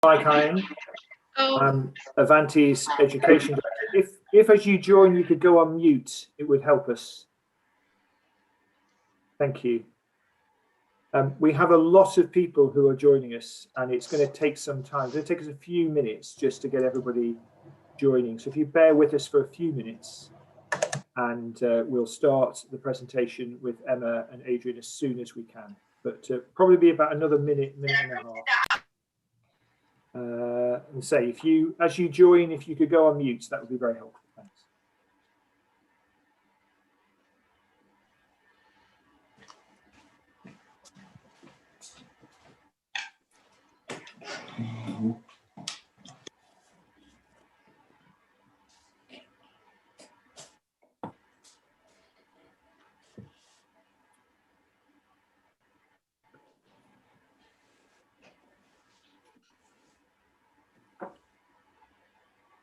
Mike Iron. I'm Avanti's education director. If as you join, you could go on mute, it would help us. Thank you. We have a lot of people who are joining us, and it's going to take some time. It's going to take us a few minutes just to get everybody joining. So if you bear with us for a few minutes, and we'll start the presentation with Emma and Adrian as soon as we can. But probably be about another minute and a half. And say, as you join, if you could go on mute, that would be very helpful. Thanks.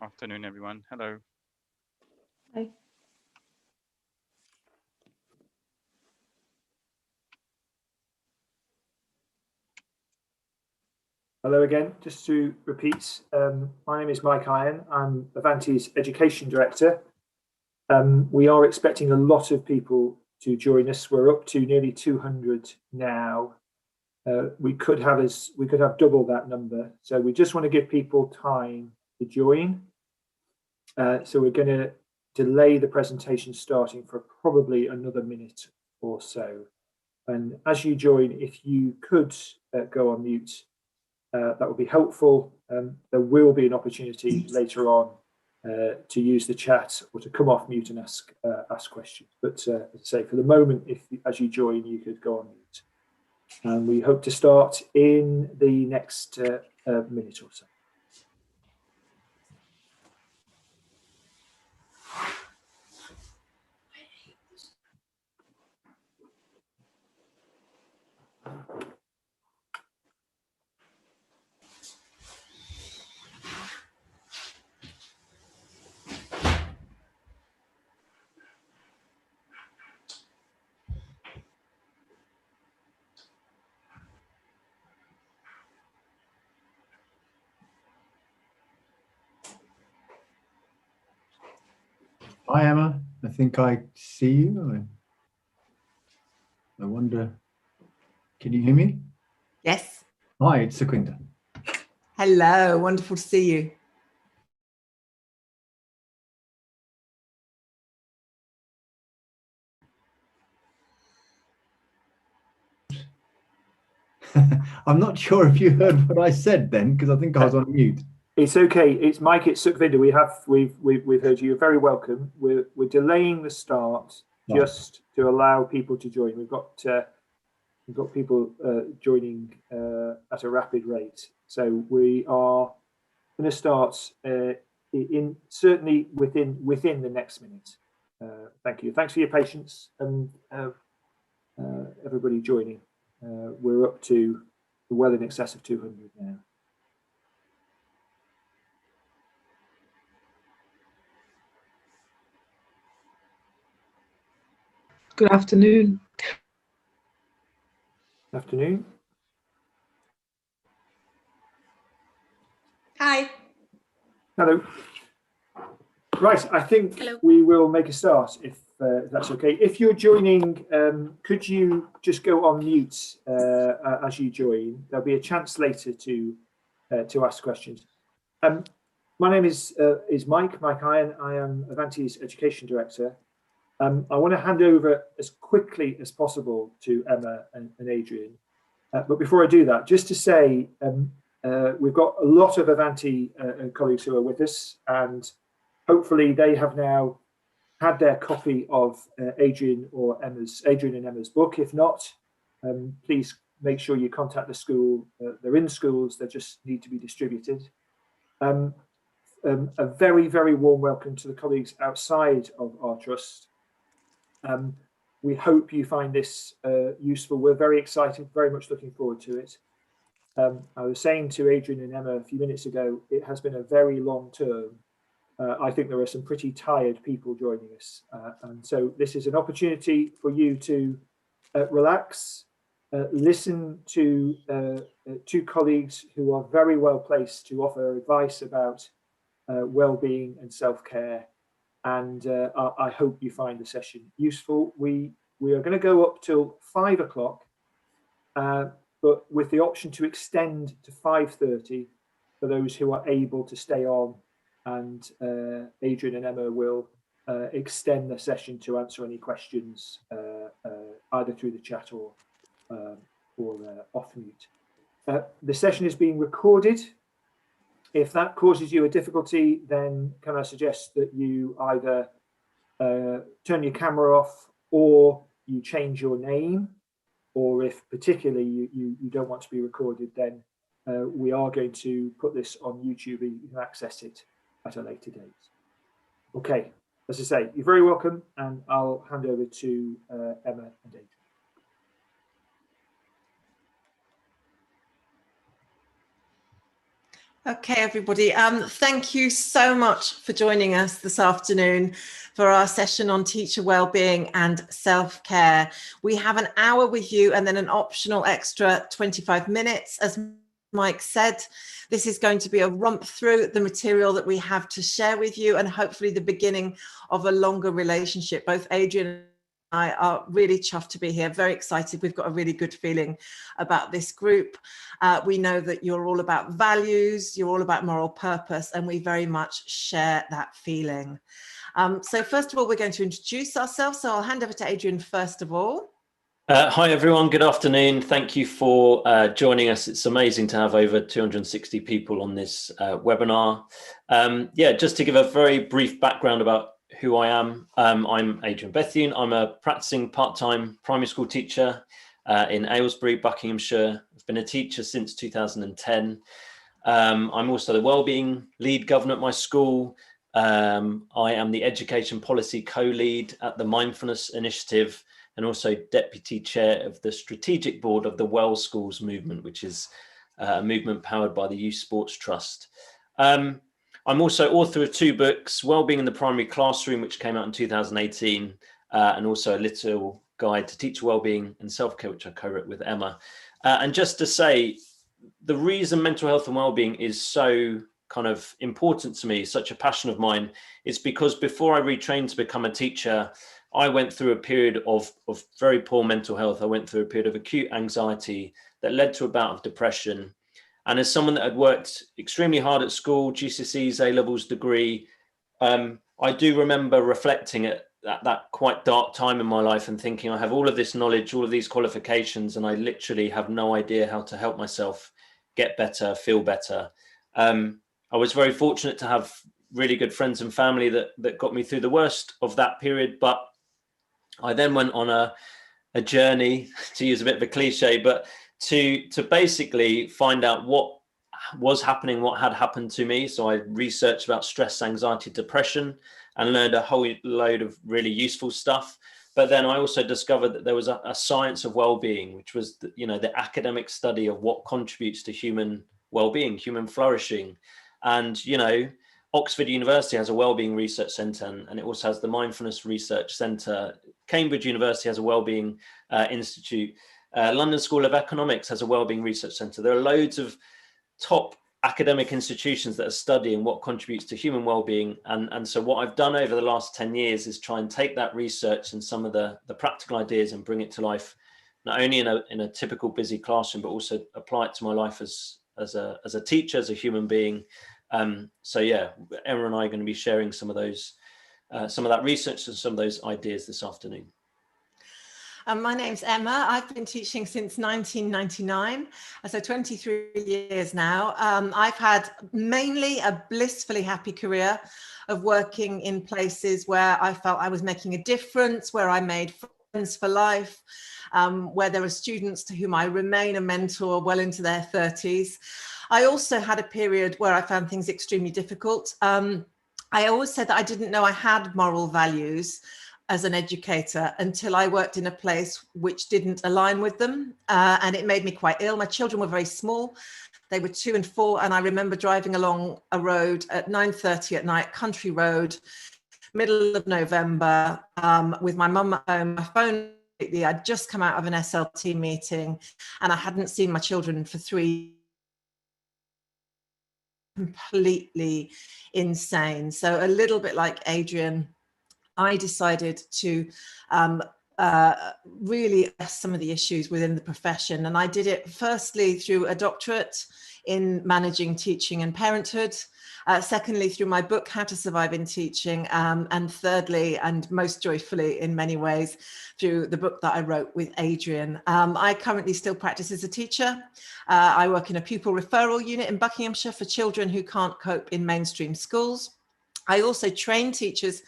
Afternoon, everyone. Hello. Hi. Hello again. Just to repeat, my name is Mike Iron. I'm Avanti's education director. We are expecting a lot of people to join us. We're up to nearly 200 now. We could have double that number. So we just want to give people time to join. So we're going to delay the presentation starting for probably another minute or so. And as you join, if you could go on mute, that would be helpful. There will be an opportunity later on to use the chat or to come off mute and ask questions. But as I say, for the moment, as you join, you could go on mute. And we hope to start in the next minute or so. Hi, Emma. I think I see you. I wonder, can you hear me? Yes. Hi, it's Sequinta. Hello, wonderful to see you. I'm not sure if you heard what I said then, because I think I was on mute. It's okay. It's Mike. It's Sukhvinder. We've heard you. You're very welcome. We're delaying the start just to allow people to join. We've got people joining at a rapid rate. So we are going to start certainly within the next minute. Thank you. Thanks for your patience and everybody joining. We're up to well in excess of 200 now. Good afternoon. Afternoon. Hi. Hello. Right, I think we will make a start if that's okay. If you're joining, could you just go on mute as you join? There'll be a chance later to ask questions. My name is Mike Iron. I am Avanti's education director. I want to hand over as quickly as possible to Emma and Adrian. But before I do that, just to say, we've got a lot of Avanti colleagues who are with us, and hopefully they have now had their copy of Adrian and Emma's book. If not, please make sure you contact the school. They're in schools, they just need to be distributed. A very, very warm welcome to the colleagues outside of our trust. We hope you find this useful. We're very excited, very much looking forward to it. I was saying to Adrian and Emma a few minutes ago, it has been a very long term. I think there are some pretty tired people joining us. And so this is an opportunity for you to relax, listen to two colleagues who are very well placed to offer advice about well-being and self-care. And I hope you find the session useful. We are going to go up till 5 o'clock, but with the option to extend to 5:30 for those who are able to stay on. And Adrian and Emma will extend the session to answer any questions either through the chat or off mute. The session is being recorded. If that causes you a difficulty, then can I suggest that you either turn your camera off or you change your name, or if particularly you don't want to be recorded, then we are going to put this on YouTube and you can access it at a later date. Okay, as I say, you're very welcome, and I'll hand over to Emma and Adrian. Okay, everybody. Thank you so much for joining us this afternoon for our session on teacher wellbeing and self-care. We have an hour with you and then an optional extra 25 minutes. As Mike said, this is going to be a romp through the material that we have to share with you, and hopefully the beginning of a longer relationship. Both Adrian and I are really chuffed to be here, very excited. We've got a really good feeling about this group. We know that you're all about values, you're all about moral purpose, and we very much share that feeling. So first of all, we're going to introduce ourselves. So I'll hand over to Adrian first of all. Hi, everyone. Good afternoon. Thank you for joining us. It's amazing to have over 260 people on this webinar. Just to give a very brief background about who I am. I'm Adrian Bethune. I'm a practicing part-time primary school teacher in Aylesbury, Buckinghamshire. I've been a teacher since 2010. I'm also the Wellbeing lead governor at my school. I am the education policy co-lead at the Mindfulness Initiative, and also deputy chair of the strategic board of the Well Schools movement, which is a movement powered by the Youth Sports Trust. I'm also author of 2 books, Wellbeing in the Primary Classroom, which came out in 2018, and also a little guide to teacher wellbeing and self-care, which I co-wrote with Emma. And just to say, the reason mental health and wellbeing is so kind of important to me, such a passion of mine, is because before I retrained to become a teacher, I went through a period of very poor mental health. I went through a period of acute anxiety that led to a bout of depression. And as someone that had worked extremely hard at school, GCSEs, A-levels degree, I do remember reflecting at that quite dark time in my life and thinking, I have all of this knowledge, all of these qualifications, and I literally have no idea how to help myself get better, feel better. I was very fortunate to have really good friends and family that got me through the worst of that period. But I then went on a journey, to use a bit of a cliche, but to basically find out what was happening, what had happened to me. So I researched about stress, anxiety, depression, and learned a whole load of really useful stuff. But then I also discovered that there was a science of well-being, which was the academic study of what contributes to human well-being, human flourishing. And Oxford University has a wellbeing research centre, and it also has the Mindfulness Research Centre. Cambridge University has a wellbeing institute. London School of Economics has a wellbeing research centre. There are loads of top academic institutions that are studying what contributes to human well-being. And so what I've done over the last 10 years is try and take that research and some of the practical ideas and bring it to life, not only in a typical busy classroom, but also apply it to my life as a teacher, as a human being. Emma and I are going to be sharing some of that research and some of those ideas this afternoon. My name's Emma. I've been teaching since 1999, so 23 years now. I've had mainly a blissfully happy career of working in places where I felt I was making a difference, where I made friends for life, where there are students to whom I remain a mentor well into their 30s. I also had a period where I found things extremely difficult. I always said that I didn't know I had moral values as an educator until I worked in a place which didn't align with them, and it made me quite ill. My children were very small. They were 2 and 4, and I remember driving along a road at 9:30 at night, country road, middle of November, with my mum at home, my phone I'd just come out of an SLT meeting and I hadn't seen my children for 3 years. Completely insane. So a little bit like Adrian, I decided to really address some of the issues within the profession. And I did it firstly through a doctorate in managing teaching and parenthood. Secondly, through my book, How to Survive in Teaching. And thirdly, and most joyfully in many ways, through the book that I wrote with Adrian. I currently still practice as a teacher. I work in a pupil referral unit in Buckinghamshire for children who can't cope in mainstream schools. I also train teachers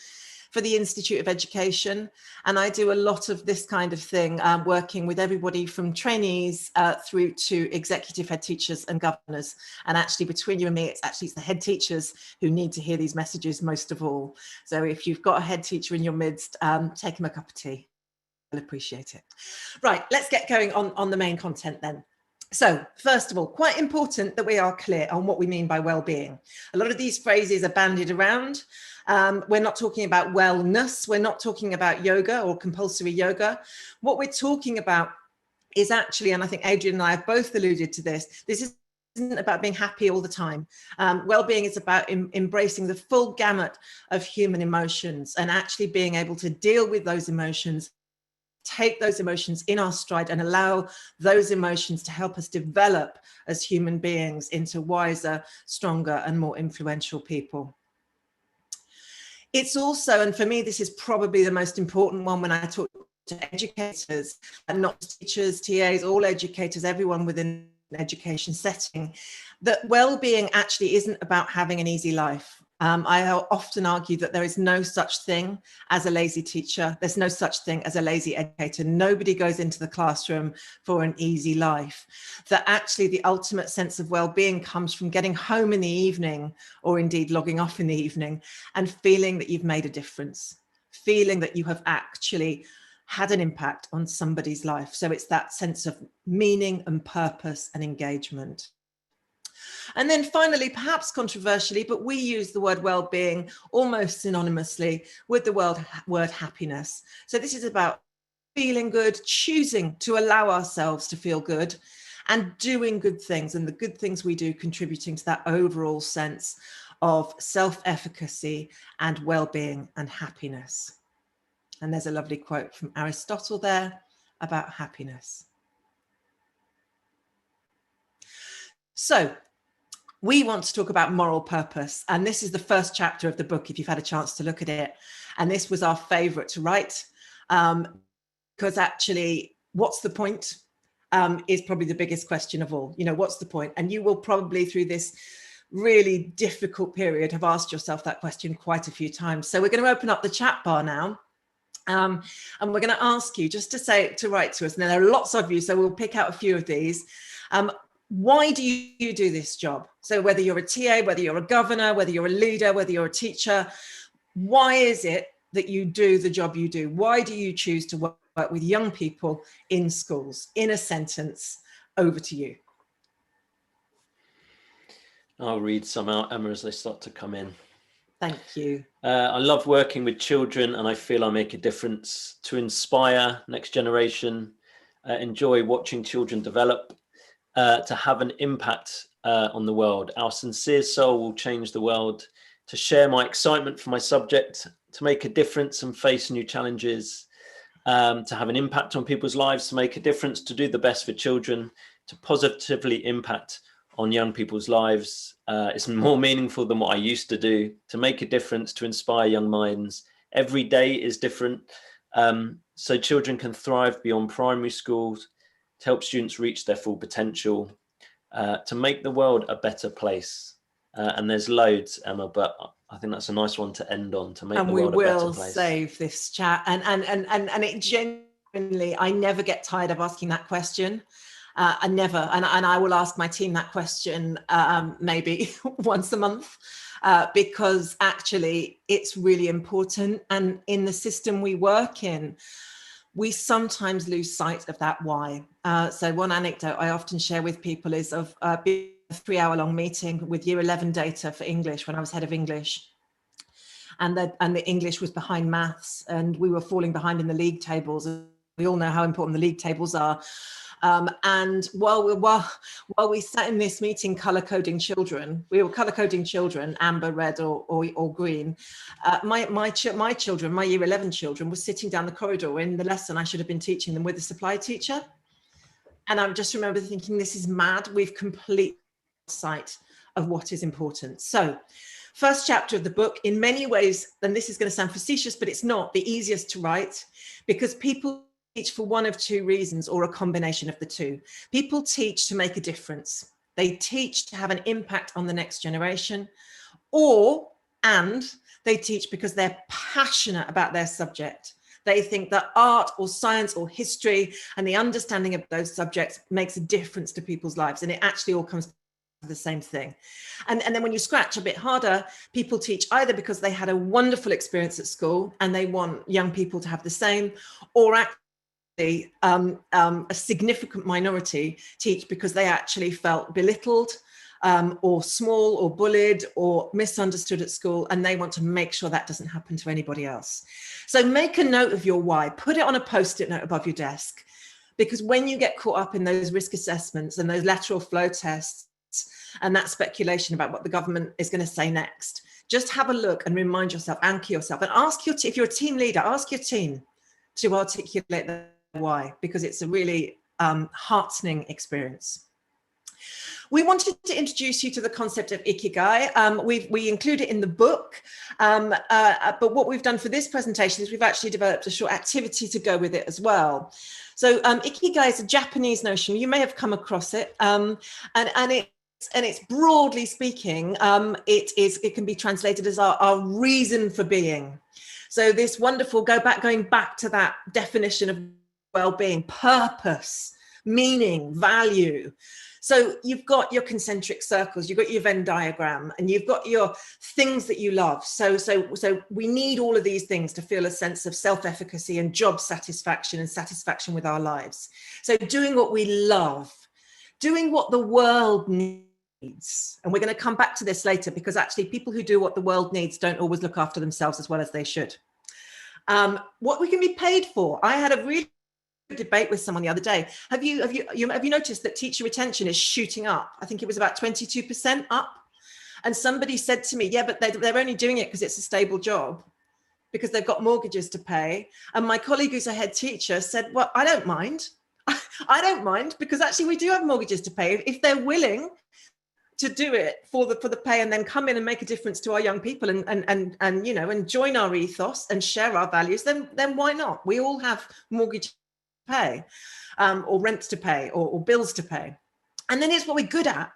for the Institute of Education. And I do a lot of this kind of thing, working with everybody from trainees through to executive head teachers and governors. And actually between you and me, it's the head teachers who need to hear these messages most of all. So if you've got a head teacher in your midst, take them a cup of tea. I'll appreciate it. Right, let's get going on the main content then. So first of all, quite important that we are clear on what we mean by well-being. A lot of these phrases are bandied around. We're not talking about wellness. We're not talking about yoga or compulsory yoga. What we're talking about is actually, and I think Adrian and I have both alluded to this isn't about being happy all the time. Well-being is about embracing the full gamut of human emotions and actually being able to deal with those emotions, take those emotions in our stride and allow those emotions to help us develop as human beings into wiser, stronger, and more influential people. It's also, and for me, this is probably the most important one when I talk to educators, and not teachers, TAs, all educators, everyone within an education setting, that well-being actually isn't about having an easy life. I often argue that there is no such thing as a lazy teacher. There's no such thing as a lazy educator. Nobody goes into the classroom for an easy life. That actually the ultimate sense of well-being comes from getting home in the evening, or indeed logging off in the evening, and feeling that you've made a difference, feeling that you have actually had an impact on somebody's life. So it's that sense of meaning and purpose and engagement. And then finally, perhaps controversially, but we use the word well-being almost synonymously with the word happiness. So this is about feeling good, choosing to allow ourselves to feel good, and doing good things, and the good things we do contributing to that overall sense of self-efficacy and well-being and happiness. And there's a lovely quote from Aristotle there about happiness. So we want to talk about moral purpose. And this is the first chapter of the book, if you've had a chance to look at it. And this was our favorite to write, because actually, what's the point is probably the biggest question of all. You know, what's the point? And you will probably, through this really difficult period, have asked yourself that question quite a few times. So we're going to open up the chat bar now. And we're going to ask you just to write to us. And there are lots of you, so we'll pick out a few of these. Why do you do this job? So whether you're a TA, whether you're a governor, whether you're a leader, whether you're a teacher, why is it that you do the job you do? Why do you choose to work with young people in schools? In a sentence, over to you. I'll read some out, Emma, as they start to come in. Thank you. I love working with children, and I feel I make a difference to inspire next generation, enjoy watching children develop, to have an impact on the world. Our sincere soul will change the world, to share my excitement for my subject, to make a difference and face new challenges, to have an impact on people's lives, to make a difference, to do the best for children, to positively impact on young people's lives. It's more meaningful than what I used to do, to make a difference, to inspire young minds. Every day is different, so children can thrive beyond primary schools, to help students reach their full potential, to make the world a better place. And there's loads, Emma, but I think that's a nice one to end on, to make the world a better place. And we will save this chat. And it genuinely, I never get tired of asking that question. I never, and I will ask my team that question maybe once a month, because actually it's really important. And in the system we work in, we sometimes lose sight of that why. So one anecdote I often share with people is of being a 3-hour-long meeting with year 11 data for English when I was head of English. And the English was behind maths, and we were falling behind in the league tables. And We all know how important the league tables are. And while we sat in this meeting color coding children, we were color coding children, amber, red, or green. My children, my year 11 children, were sitting down the corridor in the lesson I should have been teaching them with a supply teacher. And I just remember thinking, this is mad. We've completely lost sight of what is important. So, first chapter of the book, in many ways, and this is going to sound facetious, but it's not, the easiest to write, because people teach for one of two reasons, or a combination of the two. People teach to make a difference. They teach to have an impact on the next generation, and they teach because they're passionate about their subject. They think that art or science or history and the understanding of those subjects makes a difference to people's lives. And it actually all comes to the same thing. And then when you scratch a bit harder, people teach either because they had a wonderful experience at school and they want young people to have the same, or actually a significant minority teach because they actually felt belittled or small or bullied or misunderstood at school, and they want to make sure that doesn't happen to anybody else. So make a note of your why, put it on a post-it note above your desk, because when you get caught up in those risk assessments and those lateral flow tests and that speculation about what the government is going to say next, just have a look and remind yourself, anchor yourself, and ask your if you're a team leader, ask your team to articulate the why, because it's a really heartening experience. We wanted to introduce you to the concept of Ikigai. We include it in the book, but what we've done for this presentation is we've actually developed a short activity to go with it as well. So Ikigai is a Japanese notion. You may have come across it, and it's broadly speaking, it can be translated as our reason for being. So this wonderful, going back to that definition of well-being, purpose, meaning, value. So you've got your concentric circles, you've got your Venn diagram, and you've got your things that you love. So we need all of these things to feel a sense of self-efficacy and job satisfaction and satisfaction with our lives. So doing what we love, doing what the world needs. And we're going to come back to this later, because actually people who do what the world needs don't always look after themselves as well as they should. What we can be paid for. I had a really debate with someone the other day. Have you noticed that teacher retention is shooting up? I think it was about 22% up. And somebody said to me, yeah, but they're only doing it because it's a stable job, because they've got mortgages to pay. And my colleague who's a head teacher said, well, I don't mind. I don't mind, because actually we do have mortgages to pay. If they're willing to do it for the pay and then come in and make a difference to our young people and you know, and join our ethos and share our values, then why not? We all have mortgages to pay, or rents to pay, or bills to pay. And then it's what we're good at.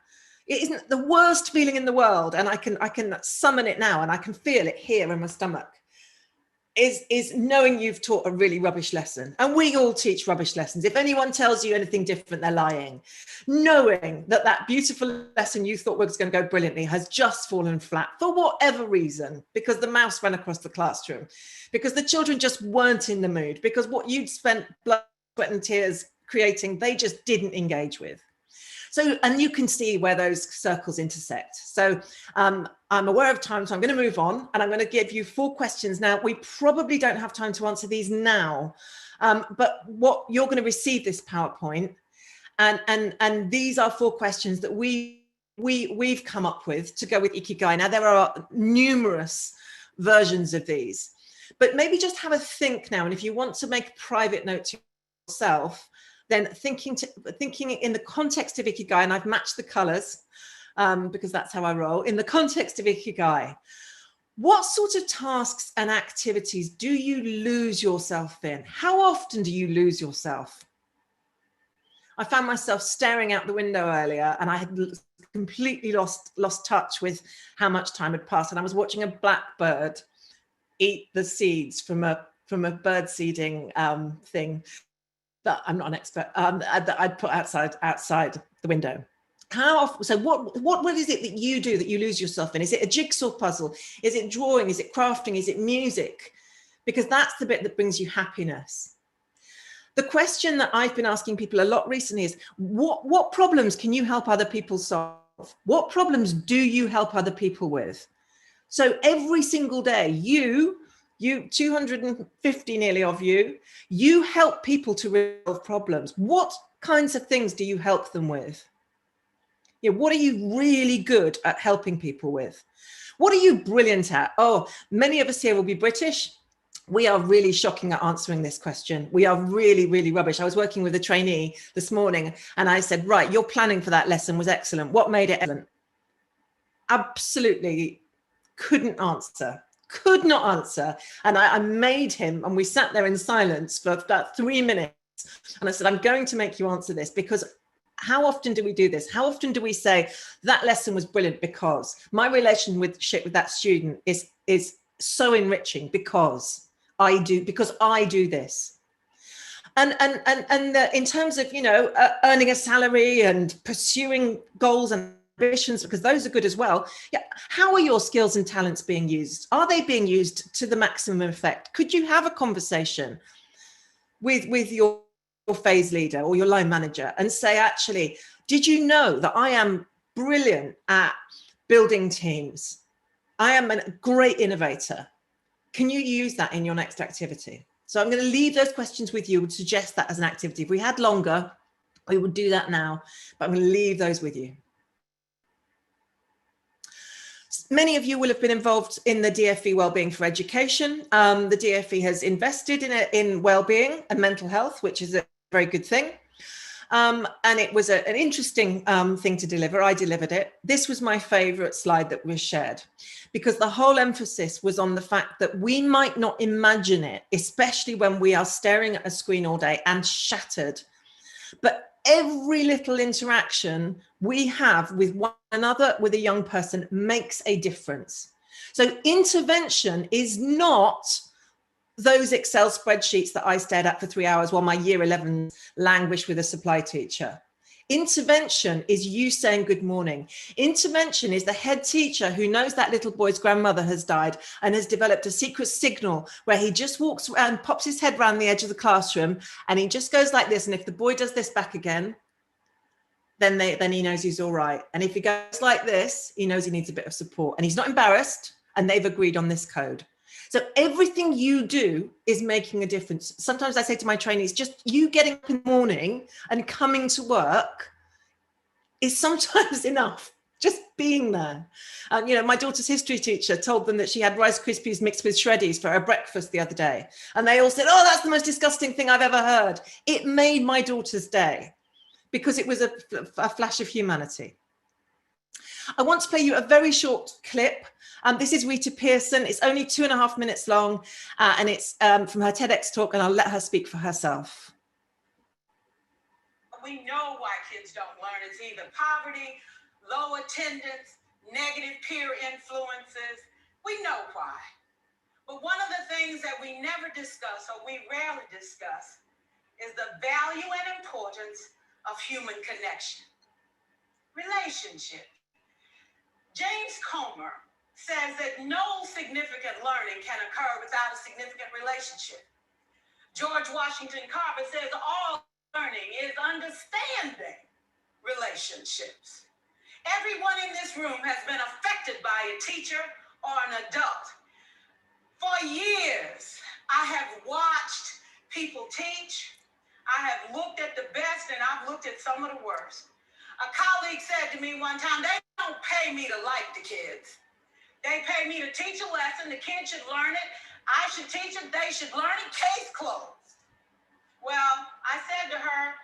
It isn't the worst feeling in the world, and I can summon it now, and I can feel it here in my stomach, is knowing you've taught a really rubbish lesson. And we all teach rubbish lessons. If anyone tells you anything different, they're lying. Knowing that beautiful lesson you thought was going to go brilliantly has just fallen flat for whatever reason, because the mouse ran across the classroom, because the children just weren't in the mood, because what you'd spent blood, sweat and tears creating, they just didn't engage with. So, and you can see where those circles intersect. So I'm aware of time, so I'm going to move on, and I'm going to give you 4 questions. Now, we probably don't have time to answer these now, but what you're going to receive this PowerPoint, and these are 4 questions that we've come up with to go with Ikigai. Now, there are numerous versions of these, but maybe just have a think now. And if you want to make a private note to yourself, then thinking in the context of Ikigai, and I've matched the colors because that's how I roll. In the context of Ikigai, what sort of tasks and activities do you lose yourself in? How often do you lose yourself? I found myself staring out the window earlier, and I had completely lost touch with how much time had passed. And I was watching a blackbird eat the seeds from a bird seeding thing that I'm not an expert, that I'd put outside the window. How often, so what is it that you do that you lose yourself in? Is it a jigsaw puzzle? Is it drawing? Is it crafting? Is it music? Because that's the bit that brings you happiness. The question that I've been asking people a lot recently is, what problems can you help other people solve? What problems do you help other people with? So every single day, you You 250 nearly of you help people to resolve problems. What kinds of things do you help them with? Yeah, what are you really good at helping people with? What are you brilliant at? Oh, many of us here will be British. We are really shocking at answering this question. We are really, really rubbish. I was working with a trainee this morning and I said, right, your planning for that lesson was excellent. What made it excellent? Absolutely could not answer. And I made him, and we sat there in silence for about 3 minutes. And I said, I'm going to make you answer this, because how often do we do this? How often do we say that lesson was brilliant because my relationship with that student is so enriching because I do this. And in terms of, earning a salary and pursuing goals and ambitions, because those are good as well. Yeah. How are your skills and talents being used? Are they being used to the maximum effect? Could you have a conversation with your phase leader or your line manager and say, actually, did you know that I am brilliant at building teams? I am a great innovator. Can you use that in your next activity? So I'm going to leave those questions with you, would suggest that as an activity. If we had longer, we would do that now, but I'm going to leave those with you. Many of you will have been involved in the DFE Wellbeing for Education. The DFE has invested in wellbeing and mental health, which is a very good thing. And it was an interesting thing to deliver. I delivered it. This was my favorite slide that was shared, because the whole emphasis was on the fact that we might not imagine it, especially when we are staring at a screen all day and shattered. But every little interaction we have with one another, with a young person, makes a difference. So intervention is not those Excel spreadsheets that I stared at for 3 hours while my year 11 languished with a supply teacher. Intervention is you saying good morning. Intervention is the head teacher who knows that little boy's grandmother has died and has developed a secret signal where he just walks around, pops his head around the edge of the classroom, and he just goes like this. And if the boy does this back again, then he knows he's all right. And if he goes like this, he knows he needs a bit of support, and he's not embarrassed, and they've agreed on this code. So everything you do is making a difference. Sometimes I say to my trainees, just you getting up in the morning and coming to work is sometimes enough. Just being there. My daughter's history teacher told them that she had Rice Krispies mixed with Shreddies for her breakfast the other day. And they all said, oh, that's the most disgusting thing I've ever heard. It made my daughter's day because it was a flash of humanity. I want to play you a very short clip. This is Rita Pearson. It's only 2.5 minutes long, and it's from her TEDx talk, and I'll let her speak for herself. We know why kids don't learn. It's either poverty, low attendance, negative peer influences. We know why. But one of the things that we never discuss, or we rarely discuss, is the value and importance of human connection. Relationship. James Comer says that no significant learning can occur without a significant relationship. George Washington Carver says all learning is understanding relationships. Everyone in this room has been affected by a teacher or an adult. For years, I have watched people teach. I have looked at the best, and I've looked at some of the worst. A colleague said to me one time, they don't pay me to like the kids. They pay me to teach a lesson. The kids should learn it. I should teach it. They should learn it. Case closed. Well, I said to her,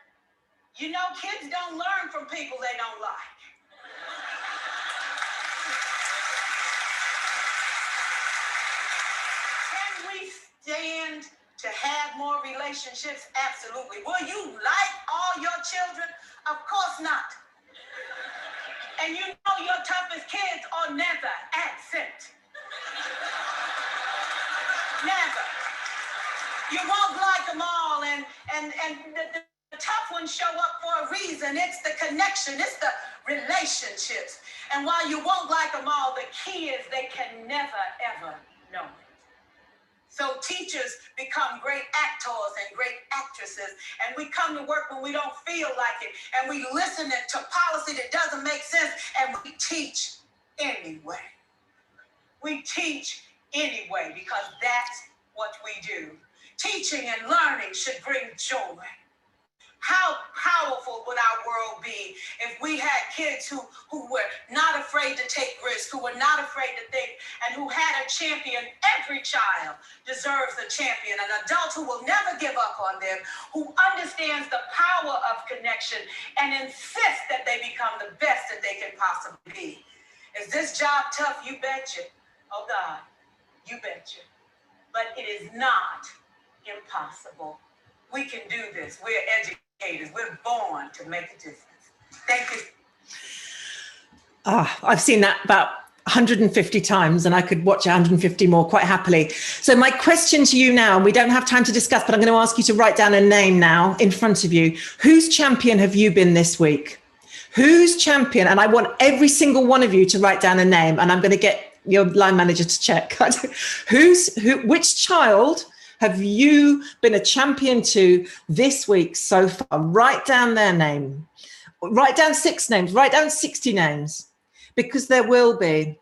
kids don't learn from people they don't like. Can we stand to have more relationships? Absolutely. Will you like all your children? Of course not. And your toughest kids are never absent. Never. You won't like them all, and the tough ones show up for a reason. It's the connection, it's the relationships. And while you won't like them all, the key is they can never, ever know it. So teachers become great actors and great actresses, and we come to work when we don't feel like it, and we listen to policy that doesn't make sense, and we teach anyway. We teach anyway, because that's what we do. Teaching and learning should bring joy. How powerful would our world be if we had kids who were not afraid to take risks, who were not afraid to think, and who had a champion? Every child deserves a champion, an adult who will never give up on them, who understands the power of connection and insists that they become the best that they can possibly be. Is this job tough? You betcha. Oh God, you betcha. But it is not impossible. We can do this. We're educated. We're born to make a difference. Thank you. I've seen that about 150 times, and I could watch 150 more quite happily. So my question to you now, and we don't have time to discuss, but I'm going to ask you to write down a name now in front of you. Whose champion have you been this week? Whose champion? And I want every single one of you to write down a name, and I'm going to get your line manager to check. Which child have you been a champion to this week so far? Write down their name. Write down 6 names. Write down 60 names, because there will be.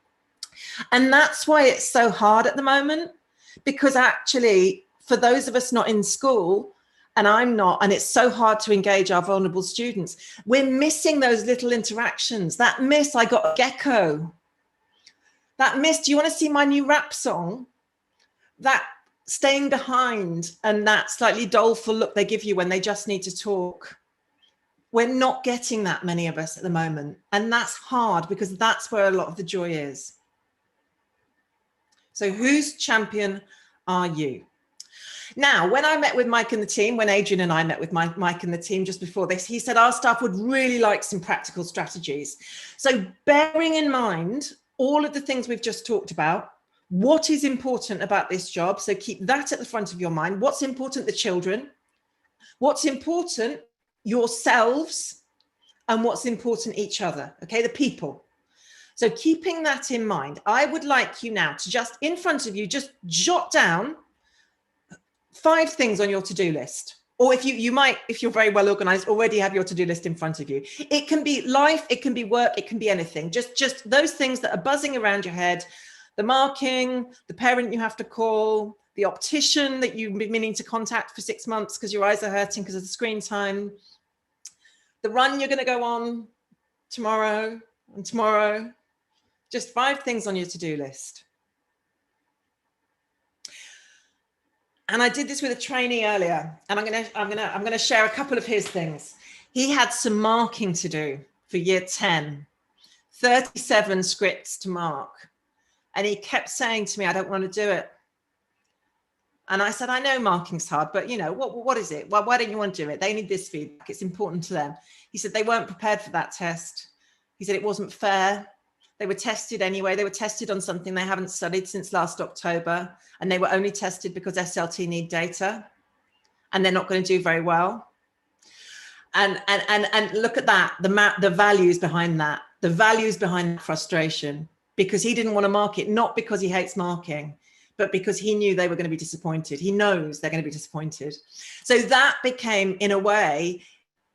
And that's why it's so hard at the moment, because actually, for those of us not in school, and I'm not, and it's so hard to engage our vulnerable students, we're missing those little interactions. That miss, I got a gecko. That miss, do you want to see my new rap song? That staying behind, and that slightly doleful look they give you when they just need to talk. We're not getting that, many of us, at the moment. And that's hard, because that's where a lot of the joy is. So whose champion are you? Now, when I met with Mike and the team, when Adrian and I met with Mike and the team just before this, he said our staff would really like some practical strategies. So bearing in mind all of the things we've just talked about, what is important about this job? So keep that at the front of your mind. What's important? The children. What's important? Yourselves. And what's important? Each other. Okay, the people. So keeping that in mind, I would like you now to just in front of you, just jot down 5 things on your to-do list. Or if you might, if you're very well organized, already have your to-do list in front of you. It can be life, it can be work, it can be anything. Just those things that are buzzing around your head. The marking, the parent you have to call, the optician that you've been meaning to contact for 6 months because your eyes are hurting because of the screen time, the run you're going to go on tomorrow and tomorrow. Just 5 things on your to-do list. And I did this with a trainee earlier, and I'm going to share a couple of his things. He had some marking to do for year 10, 37 scripts to mark. And he kept saying to me, I don't want to do it. And I said, I know marking's hard, but you know, what is it? Why don't you want to do it? They need this feedback. It's important to them. He said, they weren't prepared for that test. He said, it wasn't fair. They were tested anyway. They were tested on something they haven't studied since last October. And they were only tested because SLT need data. And they're not going to do very well. And look at that, the values behind that, the values behind frustration. Because he didn't want to mark it, not because he hates marking, but because he knew they were going to be disappointed. He knows they're going to be disappointed. So that became, in a way,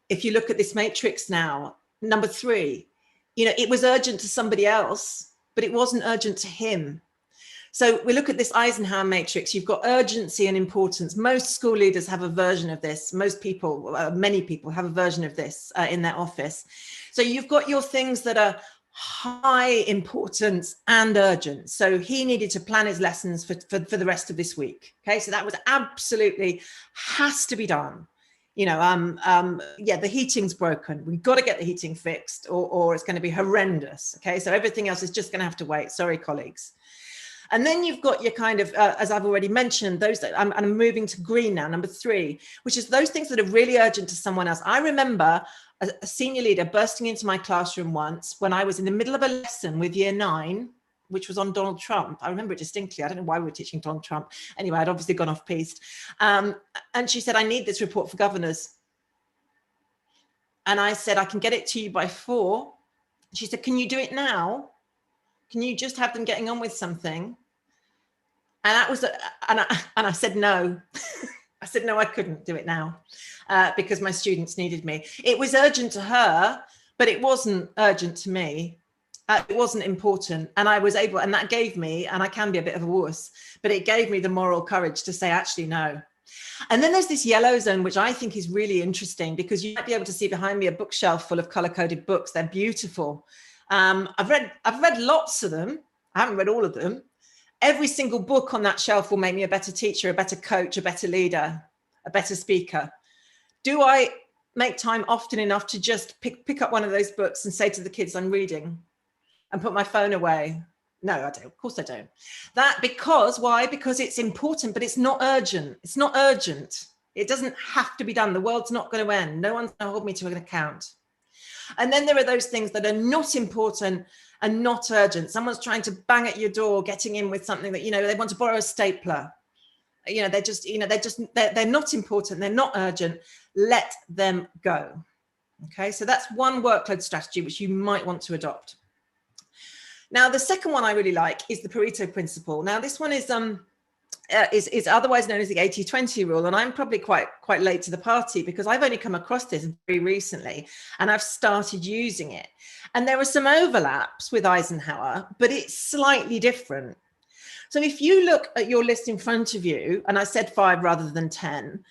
if you look at this matrix now, number 3, you know, it was urgent to somebody else, but it wasn't urgent to him. So we look at this Eisenhower matrix, you've got urgency and importance. Most school leaders have a version of this. Most people, many people have a version of this in their office. So you've got your things that are high importance and urgent. So he needed to plan his lessons for the rest of this week. Okay, so that was absolutely has to be done. You know, yeah, the heating's broken. We've got to get the heating fixed or it's going to be horrendous. Okay, so everything else is just going to have to wait. Sorry, colleagues. And then you've got your kind of, as I've already mentioned, those that I'm moving to green now, number 3, which is those things that are really urgent to someone else. I remember a senior leader bursting into my classroom once when I was in the middle of a lesson with year 9, which was on Donald Trump. I remember it distinctly. I don't know why we were teaching Donald Trump. Anyway, I'd obviously gone off piste. And she said, I need this report for governors. And I said, I can get it to you by 4. She said, can you do it now? Can you just have them getting on with something? And that was, and I said, no. I said, no, I couldn't do it now because my students needed me. It was urgent to her, but it wasn't urgent to me. It wasn't important. And I was able, and that gave me, and I can be a bit of a wuss, but it gave me the moral courage to say, actually, no. And then there's this yellow zone, which I think is really interesting, because you might be able to see behind me a bookshelf full of color-coded books. They're beautiful. I've read lots of them. I haven't read all of them. Every single book on that shelf will make me a better teacher, a better coach, a better leader, a better speaker. Do I make time often enough to just pick up one of those books and say to the kids, I'm reading, and put my phone away? No, I don't. Of course I don't. Why? Because it's important, but it's not urgent. It's not urgent. It doesn't have to be done. The world's not going to end. No one's going to hold me to an account. And then there are those things that are not important and not urgent. Someone's trying to bang at your door, getting in with something that, they want to borrow a stapler. They're not important. They're not urgent. Let them go. Okay. So that's one workload strategy, which you might want to adopt. Now, the second one I really like is the Pareto Principle. Now, this one is otherwise known as the 80-20 rule. And I'm probably quite late to the party, because I've only come across this very recently and I've started using it. And there are some overlaps with Eisenhower, but it's slightly different. So if you look at your list in front of you, and I said 5 rather than 10,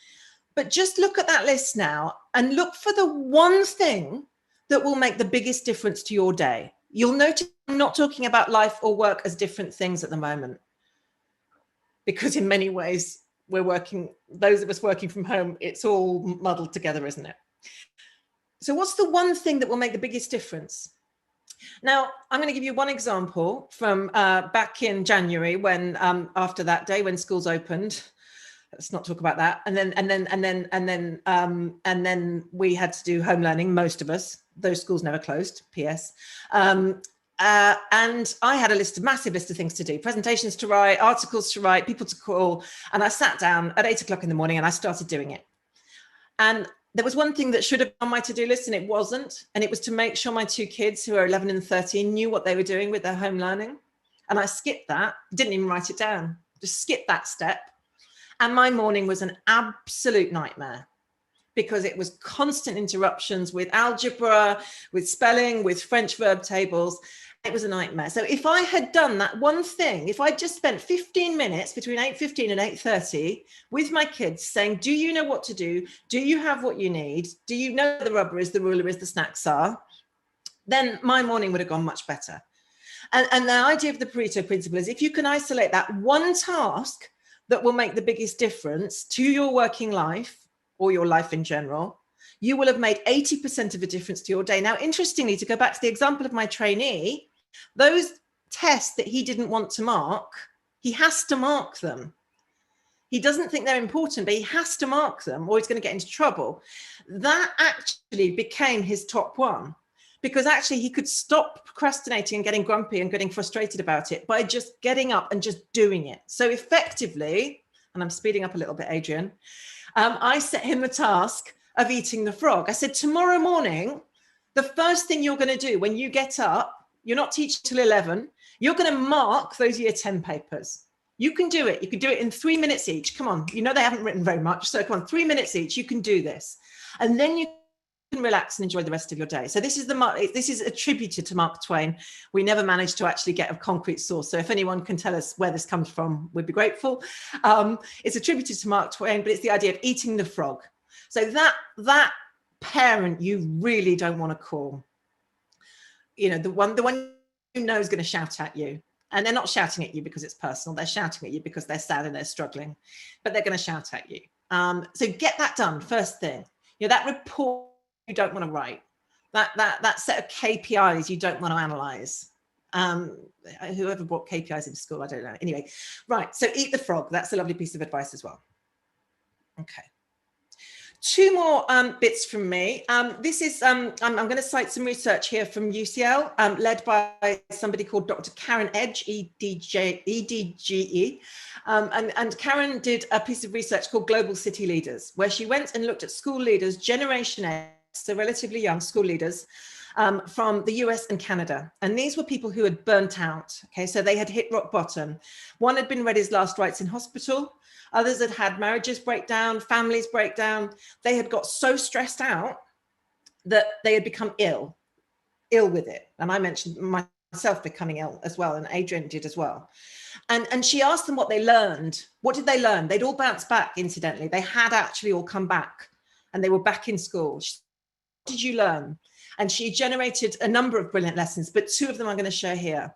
but just look at that list now and look for the one thing that will make the biggest difference to your day. You'll notice I'm not talking about life or work as different things at the moment, because in many ways those of us working from home, it's all muddled together, isn't it? So what's the one thing that will make the biggest difference? Now, I'm going to give you one example from back in January, when after that day when schools opened. Let's not talk about that. And then we had to do home learning, most of us. Those schools never closed, PS. And I had a massive list of things to do, presentations to write, articles to write, people to call. And I sat down at 8 o'clock in the morning and I started doing it. And there was one thing that should have been on my to-do list and it wasn't. And it was to make sure my 2 kids, who are 11 and 13, knew what they were doing with their home learning. And I skipped that, didn't even write it down, just skipped that step. And my morning was an absolute nightmare, because it was constant interruptions with algebra, with spelling, with French verb tables. It was a nightmare. So if I had done that one thing, if I just spent 15 minutes between 8:15 and 8:30 with my kids saying, do you know what to do? Do you have what you need? Do you know the rubber is, the ruler is, the snacks are? Then my morning would have gone much better. And the idea of the Pareto Principle is, if you can isolate that one task that will make the biggest difference to your working life or your life in general, you will have made 80% of a difference to your day. Now, interestingly, to go back to the example of my trainee, those tests that he didn't want to mark, he has to mark them. He doesn't think they're important, but he has to mark them or he's going to get into trouble. That actually became his top one, because actually he could stop procrastinating and getting grumpy and getting frustrated about it by just getting up and just doing it. So effectively, and I'm speeding up a little bit, Adrian, I set him the task of eating the frog. I said, tomorrow morning, the first thing you're going to do when you get up, you're not teaching till 11, you're going to mark those year 10 papers. You can do it. You can do it in 3 minutes each. Come on. You know, they haven't written very much. So come on, 3 minutes each. You can do this. And then you can relax and enjoy the rest of your day. So this is attributed to Mark Twain. We never managed to actually get a concrete source. So if anyone can tell us where this comes from, we'd be grateful. It's attributed to Mark Twain, but it's the idea of eating the frog. So that parent you really don't want to call, the one you know is going to shout at you. And they're not shouting at you because it's personal. They're shouting at you because they're sad and they're struggling, but they're going to shout at you. So get that done first thing. That report you don't want to write, that set of KPIs you don't want to analyze. Whoever brought KPIs into school, I don't know. Anyway, right. So eat the frog. That's a lovely piece of advice as well. Okay. 2 more bits from me. This is, I'm going to cite some research here from UCL, led by somebody called Dr. Karen Edge, EDGE. And Karen did a piece of research called Global City Leaders, where she went and looked at school leaders, Generation X, so relatively young school leaders, from the US and Canada. And these were people who had burnt out. Okay, so they had hit rock bottom. One had been read his last rites in hospital. Others had had marriages break down, families break down. They had got so stressed out that they had become ill with it. And I mentioned myself becoming ill as well, and Adrian did as well. And she asked them what they learned. What did they learn? They'd all bounced back, incidentally. They had actually all come back and they were back in school. She said, what did you learn? And she generated a number of brilliant lessons, but 2 of them I'm going to share here.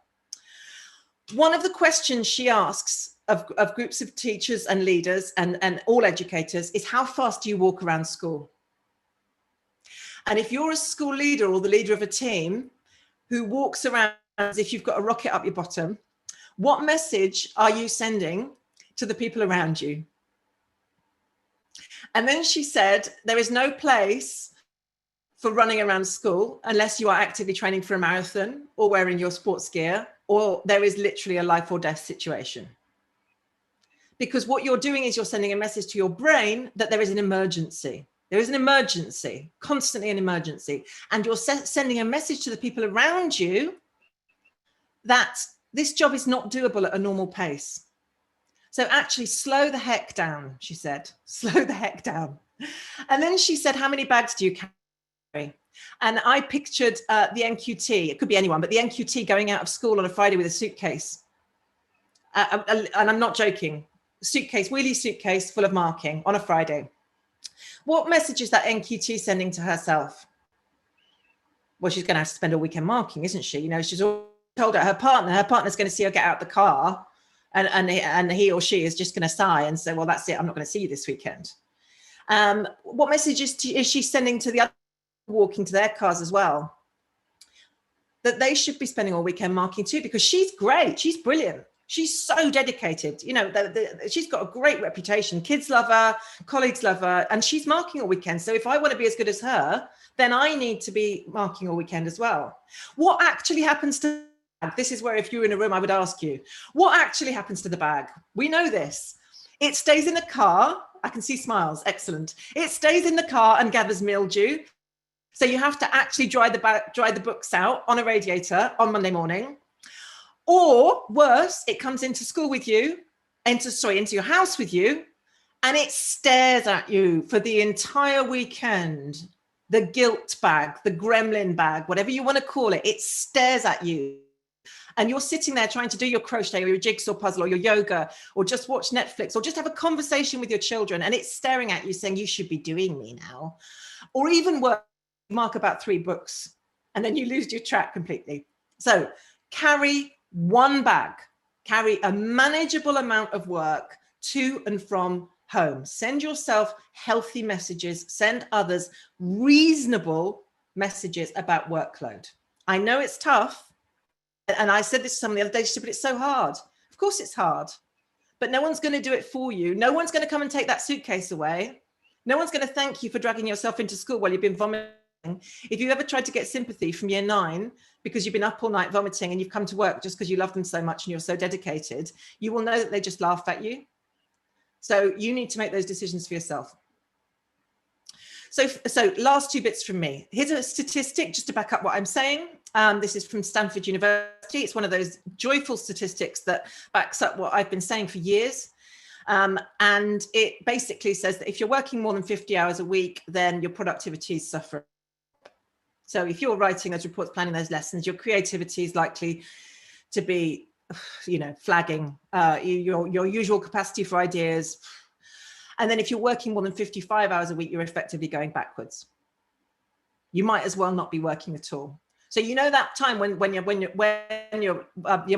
One of the questions she asks of groups of teachers and leaders and all educators is, how fast do you walk around school? And if you're a school leader or the leader of a team who walks around as if you've got a rocket up your bottom, what message are you sending to the people around you? And then she said, there is no place for running around school unless you are actively training for a marathon or wearing your sports gear, or there is literally a life or death situation. Because what you're doing is you're sending a message to your brain that there is an emergency. There is an emergency, constantly an emergency. And you're sending a message to the people around you that this job is not doable at a normal pace. So actually slow the heck down, she said, slow the heck down. And then she said, how many bags do you carry? And I pictured the NQT, it could be anyone, but the NQT going out of school on a Friday with a suitcase. And I'm not joking, suitcase, wheelie suitcase full of marking on a Friday. What message is that NQT sending to herself? Well, she's going to have to spend a weekend marking, isn't she? You know, she's all told her partner's going to see her get out the car, and he or she is just going to sigh and say, well, that's it, I'm not going to see you this weekend. What message is she sending to the other walking to their cars as well? That they should be spending all weekend marking too, because she's great, she's brilliant, she's so dedicated, you know, she's got a great reputation, kids love her, colleagues love her, and she's marking all weekend. So if I want to be as good as her, then I need to be marking all weekend as well. What actually happens to, this is where if you were in a room, I would ask you, what actually happens to the bag? We know this. It stays in the car. I can see smiles. Excellent. It stays in the car and gathers mildew. So you have to actually dry the books out on a radiator on Monday morning. Or worse, it comes into school with you, into your house with you, and it stares at you for the entire weekend. The guilt bag, the gremlin bag, whatever you want to call it, it stares at you. And you're sitting there trying to do your crochet or your jigsaw puzzle or your yoga, or just watch Netflix, or just have a conversation with your children, and it's staring at you saying, you should be doing me now. Or even worse, mark about 3 books and then you lose your track completely. So carry one bag, carry a manageable amount of work to and from home. Send yourself healthy messages, send others reasonable messages about workload. I know it's tough. And I said this to someone the other day, she said, but it's so hard. Of course it's hard, but no one's going to do it for you. No one's going to come and take that suitcase away. No one's going to thank you for dragging yourself into school while you've been vomiting. If you've ever tried to get sympathy from year 9 because you've been up all night vomiting and you've come to work just because you love them so much and you're so dedicated, you will know that they just laugh at you. So you need to make those decisions for yourself. So last 2 bits from me. Here's a statistic just to back up what I'm saying. This is from Stanford University. It's one of those joyful statistics that backs up what I've been saying for years. And it basically says that if you're working more than 50 hours a week, then your productivity is suffering. So if you're writing those reports, planning those lessons, your creativity is likely to be, flagging, your usual capacity for ideas. And then if you're working more than 55 hours a week, you're effectively going backwards. You might as well not be working at all. So you know that time when your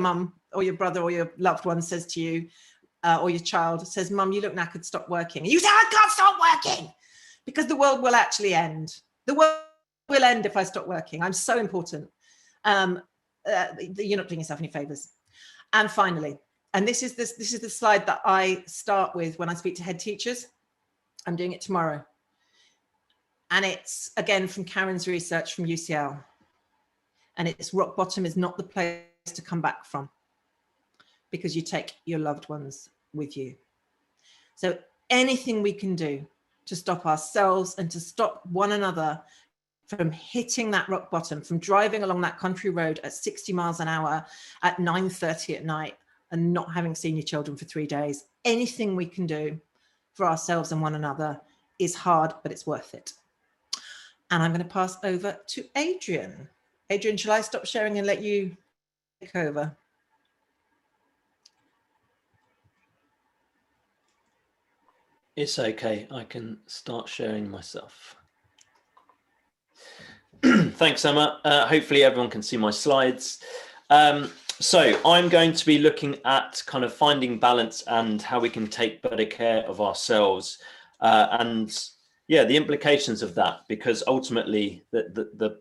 mum or your brother or your loved one says to you, or your child says, "Mum, you look knackered, stop working." And you say, "I can't stop working because the world will actually end. The world will end if I stop working. I'm so important." You're not doing yourself any favors. And finally, and this is the slide that I start with when I speak to head teachers. I'm doing it tomorrow. And it's again from Karen's research from UCL. And it's rock bottom is not the place to come back from, because you take your loved ones with you. So anything we can do to stop ourselves and to stop one another from hitting that rock bottom, from driving along that country road at 60 miles an hour at 9:30 at night and not having seen your children for 3 days, anything we can do for ourselves and one another is hard, but it's worth it. And I'm going to pass over to Adrian. Adrian, shall I stop sharing and let you over. It's okay. I can start sharing myself. Thanks, Emma. Hopefully everyone can see my slides. So I'm going to be looking at kind of finding balance and how we can take better care of ourselves, and yeah, the implications of that, because ultimately the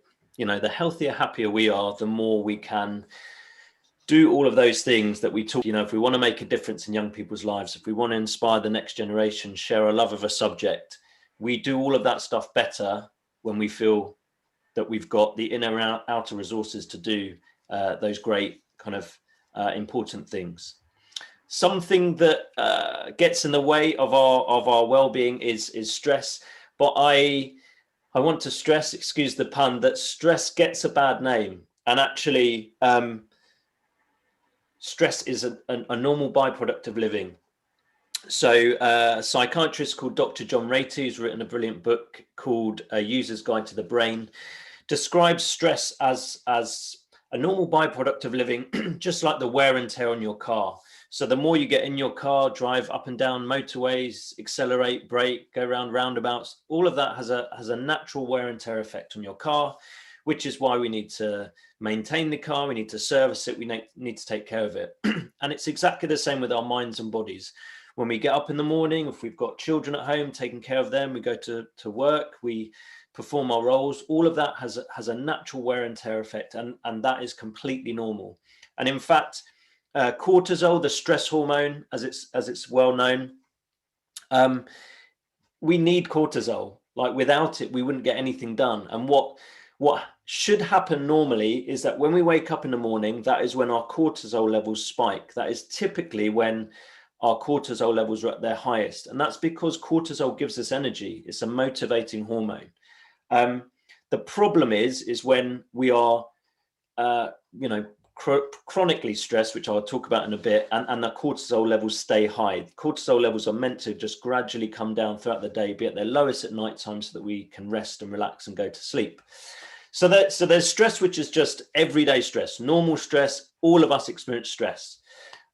healthier, happier we are, the more we can do all of those things that we talk. If we want to make a difference in young people's lives, if we want to inspire the next generation, share a love of a subject, we do all of that stuff better when we feel that we've got the inner and outer resources to do those great kind of important things. Something that gets in the way of our well-being is stress. But I want to stress, excuse the pun, that stress gets a bad name, and actually stress is a normal byproduct of living. So a psychiatrist called Dr. John Rita, who's written a brilliant book called A User's Guide to the Brain, describes stress as a normal byproduct of living, just like the wear and tear on your car. So the more you get in your car, drive up and down motorways, accelerate, brake, go around roundabouts, all of that has a natural wear and tear effect on your car, which is why we need to maintain the car, we need to service it, we need to take care of it. And it's exactly the same with our minds and bodies. When we get up in the morning, if we've got children at home, taking care of them, we go to work, we perform our roles, all of that has a natural wear and tear effect, and that is completely normal. And in fact, cortisol, the stress hormone, as it's well known, we need cortisol. Like, without it, we wouldn't get anything done. And what should happen normally is that when we wake up in the morning, that is when our cortisol levels spike. That is typically when our cortisol levels are at their highest. And that's because cortisol gives us energy. It's a motivating hormone. The problem is when we are, chronically stressed, which I'll talk about in a bit, and the cortisol levels stay high. Cortisol levels are meant to just gradually come down throughout the day, be at their lowest at night time, so that we can rest and relax and go to sleep. So there's stress, which is just everyday stress, normal stress. All of us experience stress.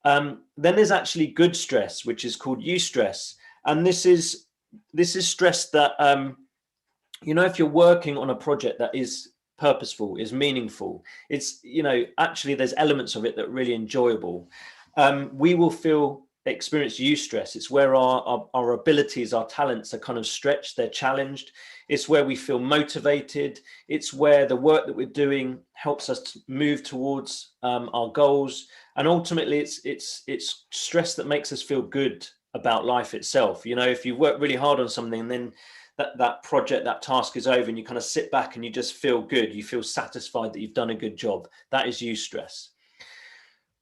Then there's actually good stress, which is called eustress. And this is stress that, if you're working on a project that is purposeful, is meaningful, it's, actually there's elements of it that are really enjoyable. We will experience eustress. It's where our abilities, our talents are kind of stretched, they're challenged. It's where we feel motivated. It's where the work that we're doing helps us to move towards our goals. And ultimately, it's stress that makes us feel good about life itself. If you work really hard on something and then that project, that task is over, and you kind of sit back and you just feel good, you feel satisfied that you've done a good job, that is eustress.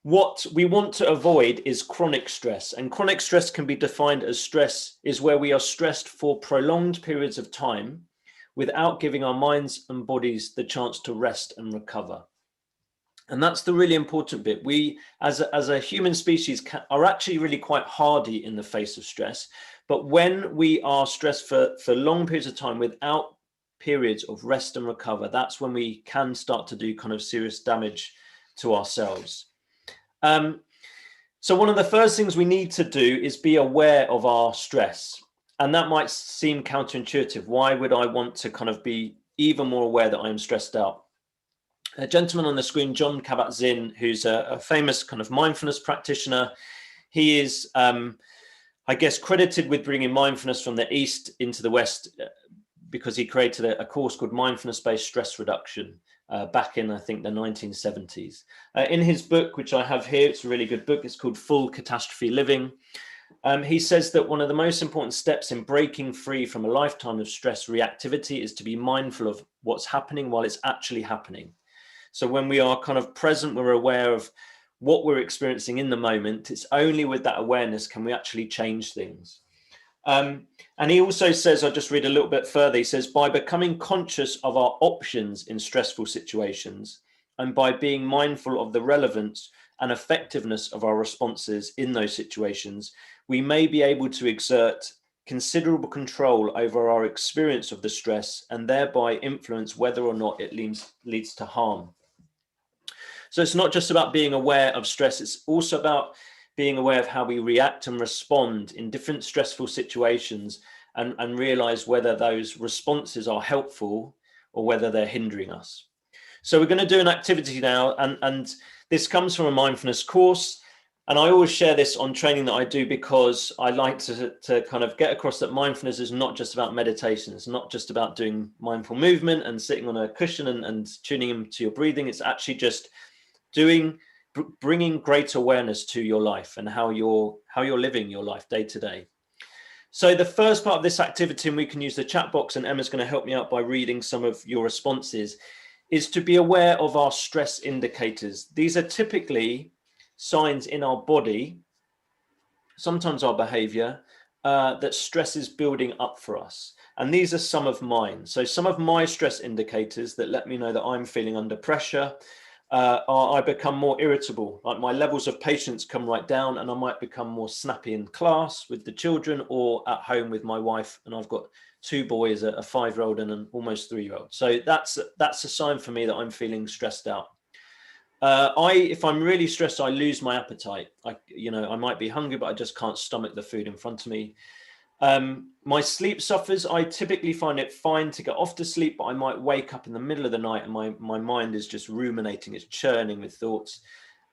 What we want to avoid is chronic stress. And chronic stress can be defined as stress is where we are stressed for prolonged periods of time without giving our minds and bodies the chance to rest and recover. And that's the really important bit. We, as a human species, are actually really quite hardy in the face of stress. But when we are stressed for long periods of time without periods of rest and recover, that's when we can start to do kind of serious damage to ourselves. So one of the first things we need to do is be aware of our stress. And that might seem counterintuitive. Why would I want to kind of be even more aware that I'm stressed out? A gentleman on the screen, Jon Kabat-Zinn, who's a famous kind of mindfulness practitioner. He is, I guess, credited with bringing mindfulness from the East into the West because he created a course called Mindfulness-Based Stress Reduction back in, I think, the 1970s. In his book, which I have here, it's a really good book, it's called Full Catastrophe Living. He says that one of the most important steps in breaking free from a lifetime of stress reactivity is to be mindful of what's happening while it's actually happening. So when we are kind of present, we're aware of what we're experiencing in the moment. It's only with that awareness can we actually change things. And he also says, I'll just read a little bit further. He says, by becoming conscious of our options in stressful situations, and by being mindful of the relevance and effectiveness of our responses in those situations, we may be able to exert considerable control over our experience of the stress and thereby influence whether or not it leads to harm. So it's not just about being aware of stress, it's also about being aware of how we react and respond in different stressful situations, and realize whether those responses are helpful or whether they're hindering us. So we're going to do an activity now, and this comes from a mindfulness course. And I always share this on training that I do, because I like to kind of get across that mindfulness is not just about meditation. It's not just about doing mindful movement and sitting on a cushion and tuning into your breathing. It's actually just bringing great awareness to your life and how you're living your life day to day. So the first part of this activity, and we can use the chat box, and Emma's going to help me out by reading some of your responses, is to be aware of our stress indicators. These are typically signs in our body, sometimes our behavior, that stress is building up for us. And these are some of mine. So some of my stress indicators that let me know that I'm feeling under pressure are I become more irritable. Like my levels of patience come right down, and I might become more snappy in class with the children or at home with my wife. And I've got 2 boys, a 5-year-old and an almost 3-year-old. So that's a sign for me that I'm feeling stressed out. If I'm really stressed, I lose my appetite. I might be hungry, but I just can't stomach the food in front of me. My sleep suffers. I typically find it fine to get off to sleep, but I might wake up in the middle of the night and my mind is just ruminating, it's churning with thoughts.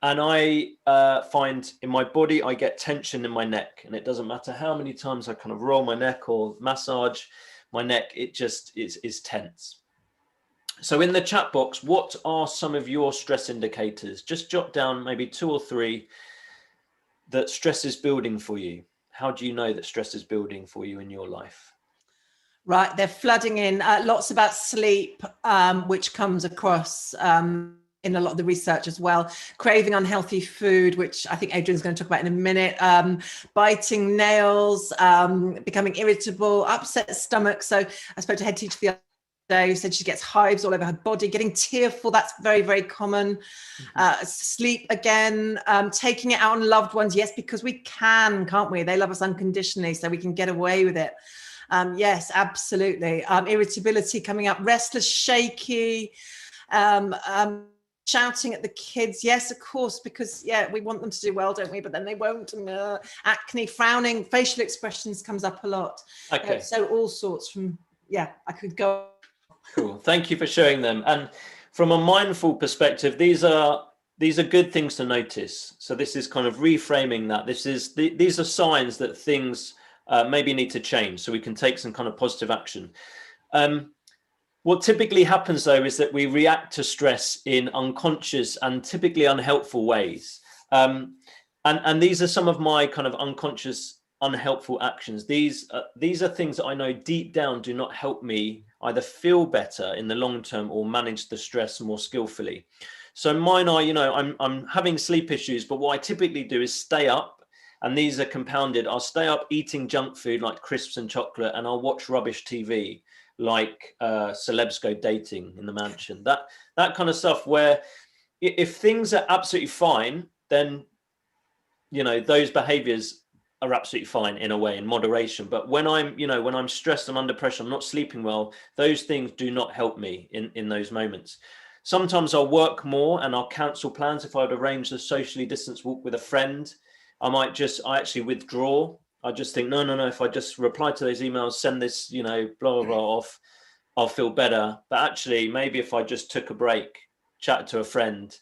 And I find in my body, I get tension in my neck, and it doesn't matter how many times I kind of roll my neck or massage my neck, it just is tense. So in the chat box, what are some of your stress indicators? Just jot down maybe 2 or 3 that stress is building for you. How do you know that stress is building for you in your life? Right, they're flooding in. Lots about sleep, which comes across in a lot of the research as well. Craving unhealthy food, which I think Adrian's going to talk about in a minute. Biting nails, becoming irritable, upset stomach. So I spoke to a head teacher the other day who said she gets hives all over her body, getting tearful. That's very, very common. Sleep again, taking it out on loved ones. Yes, because we can't we? They love us unconditionally, so we can get away with it. Yes, absolutely. Irritability coming up, restless, shaky, shouting at the kids. Yes, of course, because we want them to do well, don't we? But then they won't. Acne, frowning, facial expressions comes up a lot. Okay. So all sorts from, I could go. Cool. Thank you for sharing them. And from a mindful perspective, these are good things to notice. So this is kind of reframing that. These are signs that things maybe need to change, so we can take some kind of positive action. What typically happens though is that we react to stress in unconscious and typically unhelpful ways. And these are some of my kind of unconscious, unhelpful actions. These are things that I know deep down do not help me either feel better in the long term or manage the stress more skillfully. So mine are, I'm having sleep issues, but what I typically do is stay up, and these are compounded. I'll stay up eating junk food like crisps and chocolate, and I'll watch rubbish TV like celebs go dating in the mansion, that kind of stuff, where if things are absolutely fine, then those behaviors are absolutely fine in a way, in moderation. But when I'm stressed, I'm under pressure, I'm not sleeping well, those things do not help me in those moments. Sometimes I'll work more and I'll cancel plans. If I'd arranged a socially distanced walk with a friend, I actually withdraw. I just think, no, if I just reply to those emails, send this, blah, blah, blah off, I'll feel better. But actually, maybe if I just took a break, chat to a friend,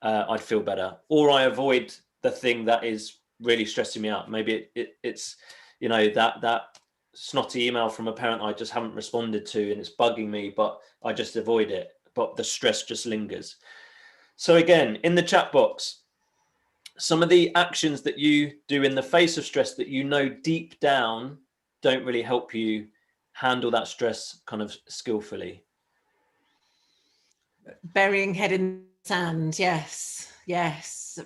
I'd feel better. Or I avoid the thing that is really stressing me out. Maybe it's that snotty email from a parent I just haven't responded to and it's bugging me, but I just avoid it. But the stress just lingers. So again, in the chat box, some of the actions that you do in the face of stress that deep down don't really help you handle that stress kind of skillfully. Burying head in sand, yes.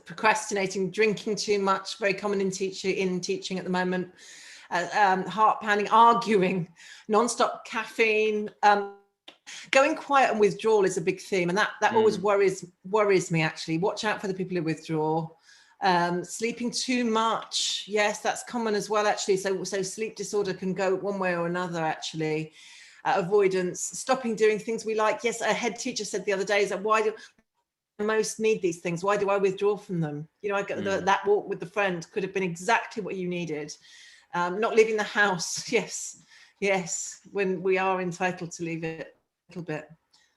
Procrastinating, drinking too much, very common in teaching at the moment. Heart pounding, arguing, non-stop caffeine. Going quiet and withdrawal is a big theme, and that always worries me, actually. Watch out for the people who withdraw. Sleeping too much, yes, that's common as well, actually. So sleep disorder can go one way or another, actually. Avoidance, stopping doing things we like. Yes, a head teacher said the other day, is that why most need these things, why do I withdraw from them? You know, I got that walk with the friend could have been exactly what you needed. Not leaving the house. Yes, when we are entitled to leave it a little bit.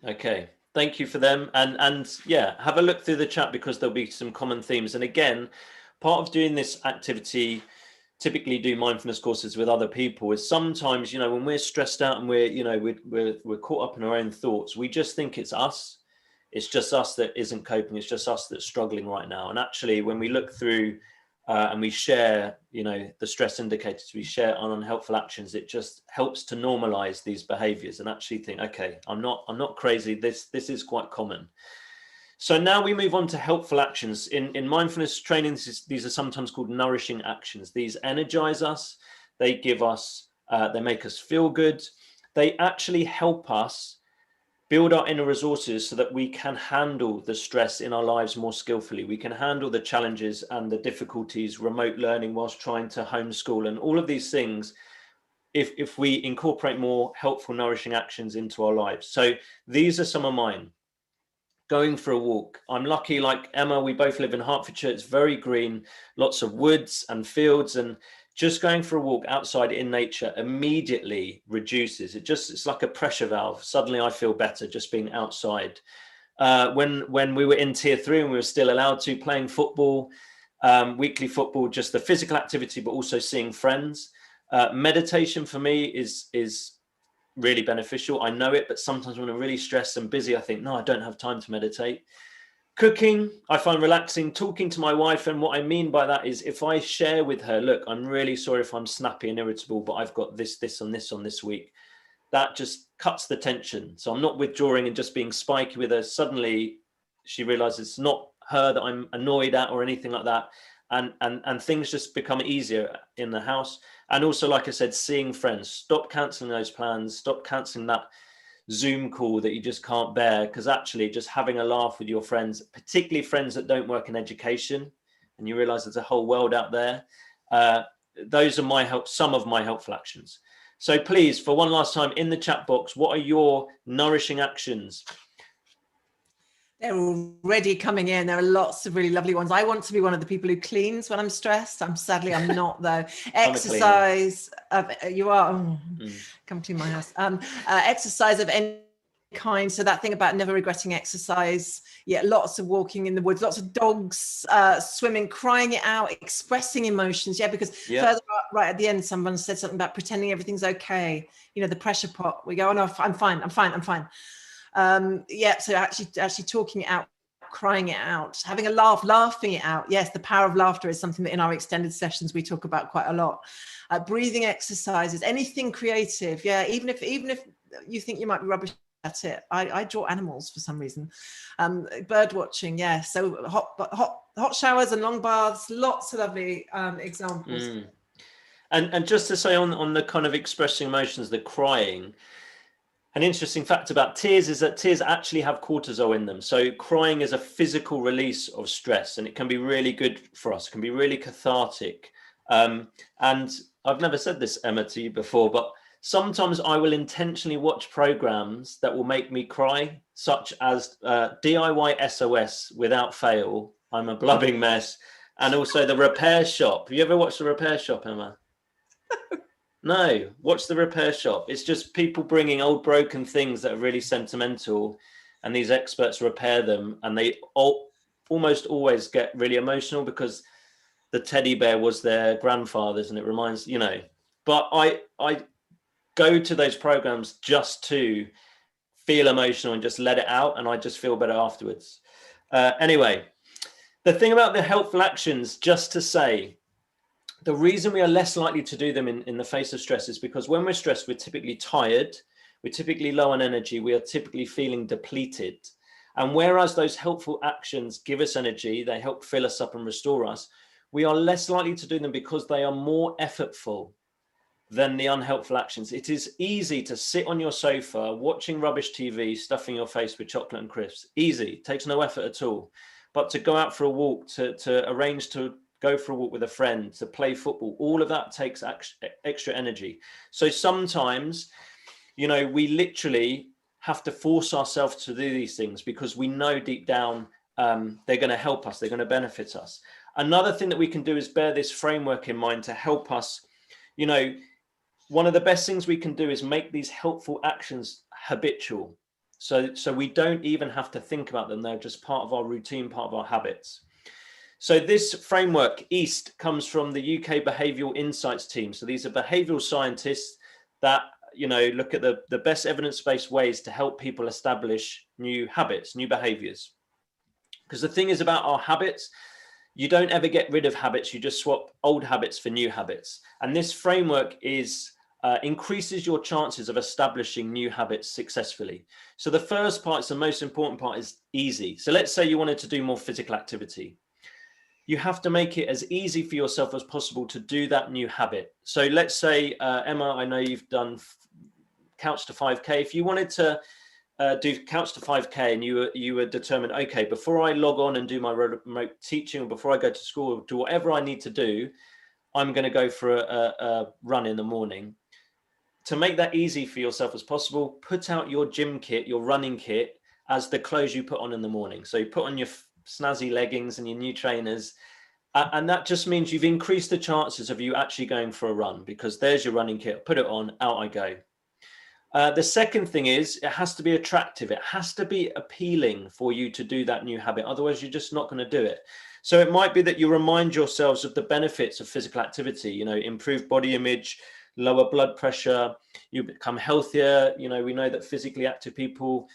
Okay, thank you for them. And yeah, have a look through the chat, because there'll be some common themes. And again, part of doing this activity, typically do mindfulness courses with other people, is sometimes, you know, when we're stressed out and we're caught up in our own thoughts, we just think it's us. It's just us that isn't coping. It's just us that's struggling right now. And actually, when we look through and we share, you know, the stress indicators, we share on unhelpful actions, it just helps to normalize these behaviors and actually think, okay, I'm not crazy. This is quite common. So now we move on to helpful actions. In mindfulness training, these are sometimes called nourishing actions. These energize us. They give us, they make us feel good. They actually help us build our inner resources so that we can handle the stress in our lives more skillfully. We can handle the challenges and the difficulties, remote learning whilst trying to homeschool, and all of these things, if we incorporate more helpful, nourishing actions into our lives. So these are some of mine. Going for a walk. I'm lucky, like Emma, we both live in Hertfordshire. It's very green, lots of woods and fields, and just going for a walk outside in nature immediately reduces. It's like a pressure valve. Suddenly I feel better just being outside. When we were in tier 3 and we were still allowed to, playing football, weekly football, just the physical activity, but also seeing friends. Meditation for me is really beneficial. I know it, but sometimes when I'm really stressed and busy, I think, no, I don't have time to meditate. Cooking, I find relaxing. Talking to my wife, and what I mean by that is if I share with her, look, I'm really sorry if I'm snappy and irritable, but I've got this and this on this week, that just cuts the tension. So I'm not withdrawing and just being spiky with her. Suddenly she realizes it's not her that I'm annoyed at or anything like that. And things just become easier in the house. And also, like I said, seeing friends. Stop cancelling those plans. Stop cancelling that Zoom call that you just can't bear, because actually just having a laugh with your friends, particularly friends that don't work in education, and you realize there's a whole world out there. Those are some of my helpful actions. So please, for one last time, in the chat box, what are your nourishing actions? They're already coming in. There are lots of really lovely ones. I want to be one of the people who cleans when I'm stressed. Sadly, I'm not, though. Exercise. You are. Come clean my house. Exercise of any kind. So that thing about never regretting exercise. Yeah, lots of walking in the woods. Lots of dogs, swimming, crying it out, expressing emotions. Yeah, because further up, right at the end, someone said something about pretending everything's okay. You know, the pressure pot. We go, oh no, I'm fine. So actually talking it out, crying it out, having a laugh, laughing it out. Yes, the power of laughter is something that in our extended sessions we talk about quite a lot. Breathing exercises, anything creative. Yeah, even if you think you might be rubbish at it. I draw animals for some reason. Bird watching. Yeah, so hot showers and long baths. Lots of lovely examples. And just to say on the kind of expressing emotions, the crying. An interesting fact about tears is that tears actually have cortisol in them. So crying is a physical release of stress, and it can be really good for us. It can be really cathartic. And I've never said this, Emma, to you before, but sometimes I will intentionally watch programs that will make me cry, such as DIY SOS Without Fail. I'm a blubbing mess. And also The Repair Shop. Have you ever watched The Repair Shop, Emma? No, watch The Repair Shop. It's just people bringing old broken things that are really sentimental, and these experts repair them, and they almost always get really emotional because the teddy bear was their grandfather's, and it reminds, you know. But I go to those programs just to feel emotional and just let it out, and I just feel better afterwards. Anyway, the thing about the helpful actions, just to say, the reason we are less likely to do them in the face of stress is because when we're stressed, we're typically tired, we're typically low on energy, we are typically feeling depleted. And whereas those helpful actions give us energy, they help fill us up and restore us, we are less likely to do them because they are more effortful than the unhelpful actions. It is easy to sit on your sofa watching rubbish TV, stuffing your face with chocolate and crisps. Easy, takes no effort at all. But to go out for a walk, to arrange to go for a walk with a friend, to play football, all of that takes extra energy. So sometimes, you know, we literally have to force ourselves to do these things because we know deep down they're going to help us, they're going to benefit us. Another thing that we can do is bear this framework in mind to help us. You know, one of the best things we can do is make these helpful actions habitual. So we don't even have to think about them. They're just part of our routine, part of our habits. So this framework, EAST, comes from the UK Behavioural Insights team. So these are behavioural scientists that, you know, look at the best evidence-based ways to help people establish new habits, new behaviours. Because the thing is about our habits, you don't ever get rid of habits. You just swap old habits for new habits. And this framework increases your chances of establishing new habits successfully. So the first part, the most important part, is easy. So let's say you wanted to do more physical activity. You have to make it as easy for yourself as possible to do that new habit. So let's say, Emma, I know you've done Couch to 5K. If you wanted to do Couch to 5K and you were determined, okay, before I log on and do my remote teaching, or before I go to school, or do whatever I need to do, I'm going to go for a run in the morning. To make that easy for yourself as possible, put out your gym kit, your running kit, as the clothes you put on in the morning. So you put on your snazzy leggings and your new trainers, and that just means you've increased the chances of you actually going for a run, because there's your running kit, put it on, out I go. The second thing is, it has to be attractive. It has to be appealing for you to do that new habit. Otherwise, you're just not going to do it. So it might be that you remind yourselves of the benefits of physical activity, you know, improved body image, lower blood pressure, you become healthier. You know, we know that physically active people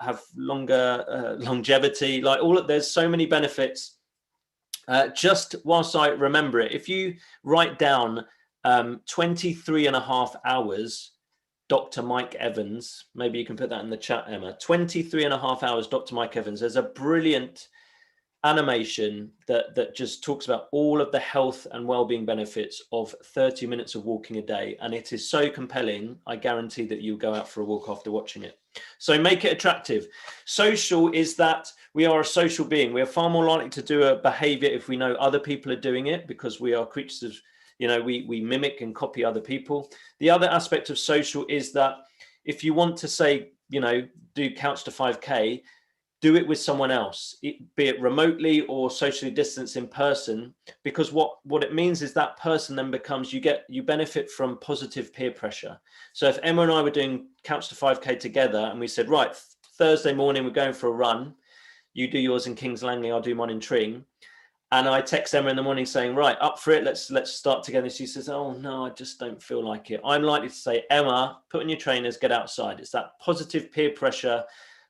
have longer longevity, like there's so many benefits. Just whilst I remember it, if you write down 23.5 hours, Dr. Mike Evans, maybe you can put that in the chat, Emma, 23.5 hours, Dr. Mike Evans. There's a brilliant animation that just talks about all of the health and well-being benefits of 30 minutes of walking a day. And it is so compelling, I guarantee that you'll go out for a walk after watching it. So make it attractive. Social is that we are a social being. We are far more likely to do a behavior if we know other people are doing it, because we are creatures of, you know, we mimic and copy other people. The other aspect of social is that if you want to say, you know, do Couch to 5K, do it with someone else, be it remotely or socially distanced in person, because what it means is that person then becomes, you benefit from positive peer pressure. So if Emma and I were doing Couch to 5K together and we said, right, Thursday morning, we're going for a run, you do yours in Kings Langley, I'll do mine in Tring. And I text Emma in the morning saying, right, up for it, let's start together. She says, oh no, I just don't feel like it. I'm likely to say, Emma, put on your trainers, get outside. It's that positive peer pressure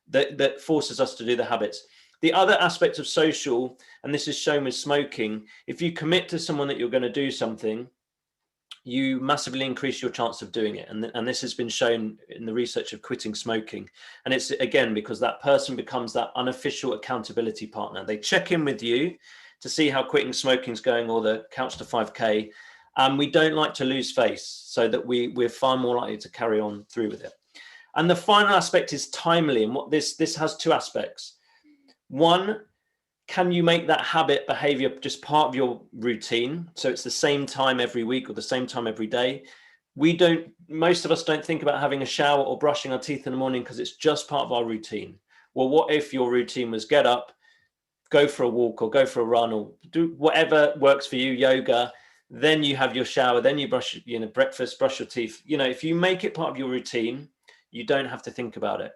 that forces us to do the habits. The other aspect of social, and this is shown with smoking, if you commit to someone that you're going to do something, you massively increase your chance of doing it. And this has been shown in the research of quitting smoking. And it's, again, because that person becomes that unofficial accountability partner. They check in with you to see how quitting smoking is going, or the Couch to 5K. And we don't like to lose face, so that we're far more likely to carry on through with it. And the final aspect is timely. And what this has two aspects. One, can you make that habit behavior just part of your routine? So it's the same time every week or the same time every day. Most of us don't think about having a shower or brushing our teeth in the morning because it's just part of our routine. Well, what if your routine was get up, go for a walk or go for a run or do whatever works for you, yoga, then you have your shower, then you brush, breakfast, brush your teeth. If you make it part of your routine, you don't have to think about it.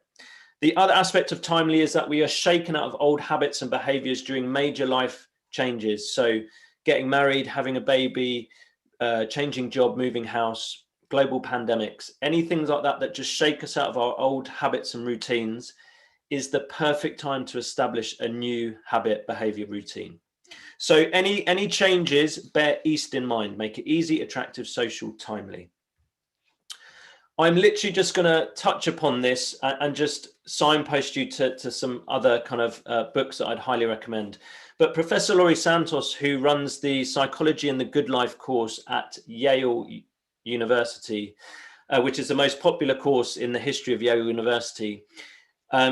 The other aspect of timely is that we are shaken out of old habits and behaviors during major life changes. So getting married, having a baby, changing job, moving house, global pandemics, anything like that just shake us out of our old habits and routines is the perfect time to establish a new habit behavior routine. So any changes, bear EAST in mind, make it easy, attractive, social, timely. I'm literally just going to touch upon this and just signpost you to some other kind of books that I'd highly recommend. But Professor Laurie Santos, who runs the Psychology and the Good Life course at Yale University, which is the most popular course in the history of Yale University,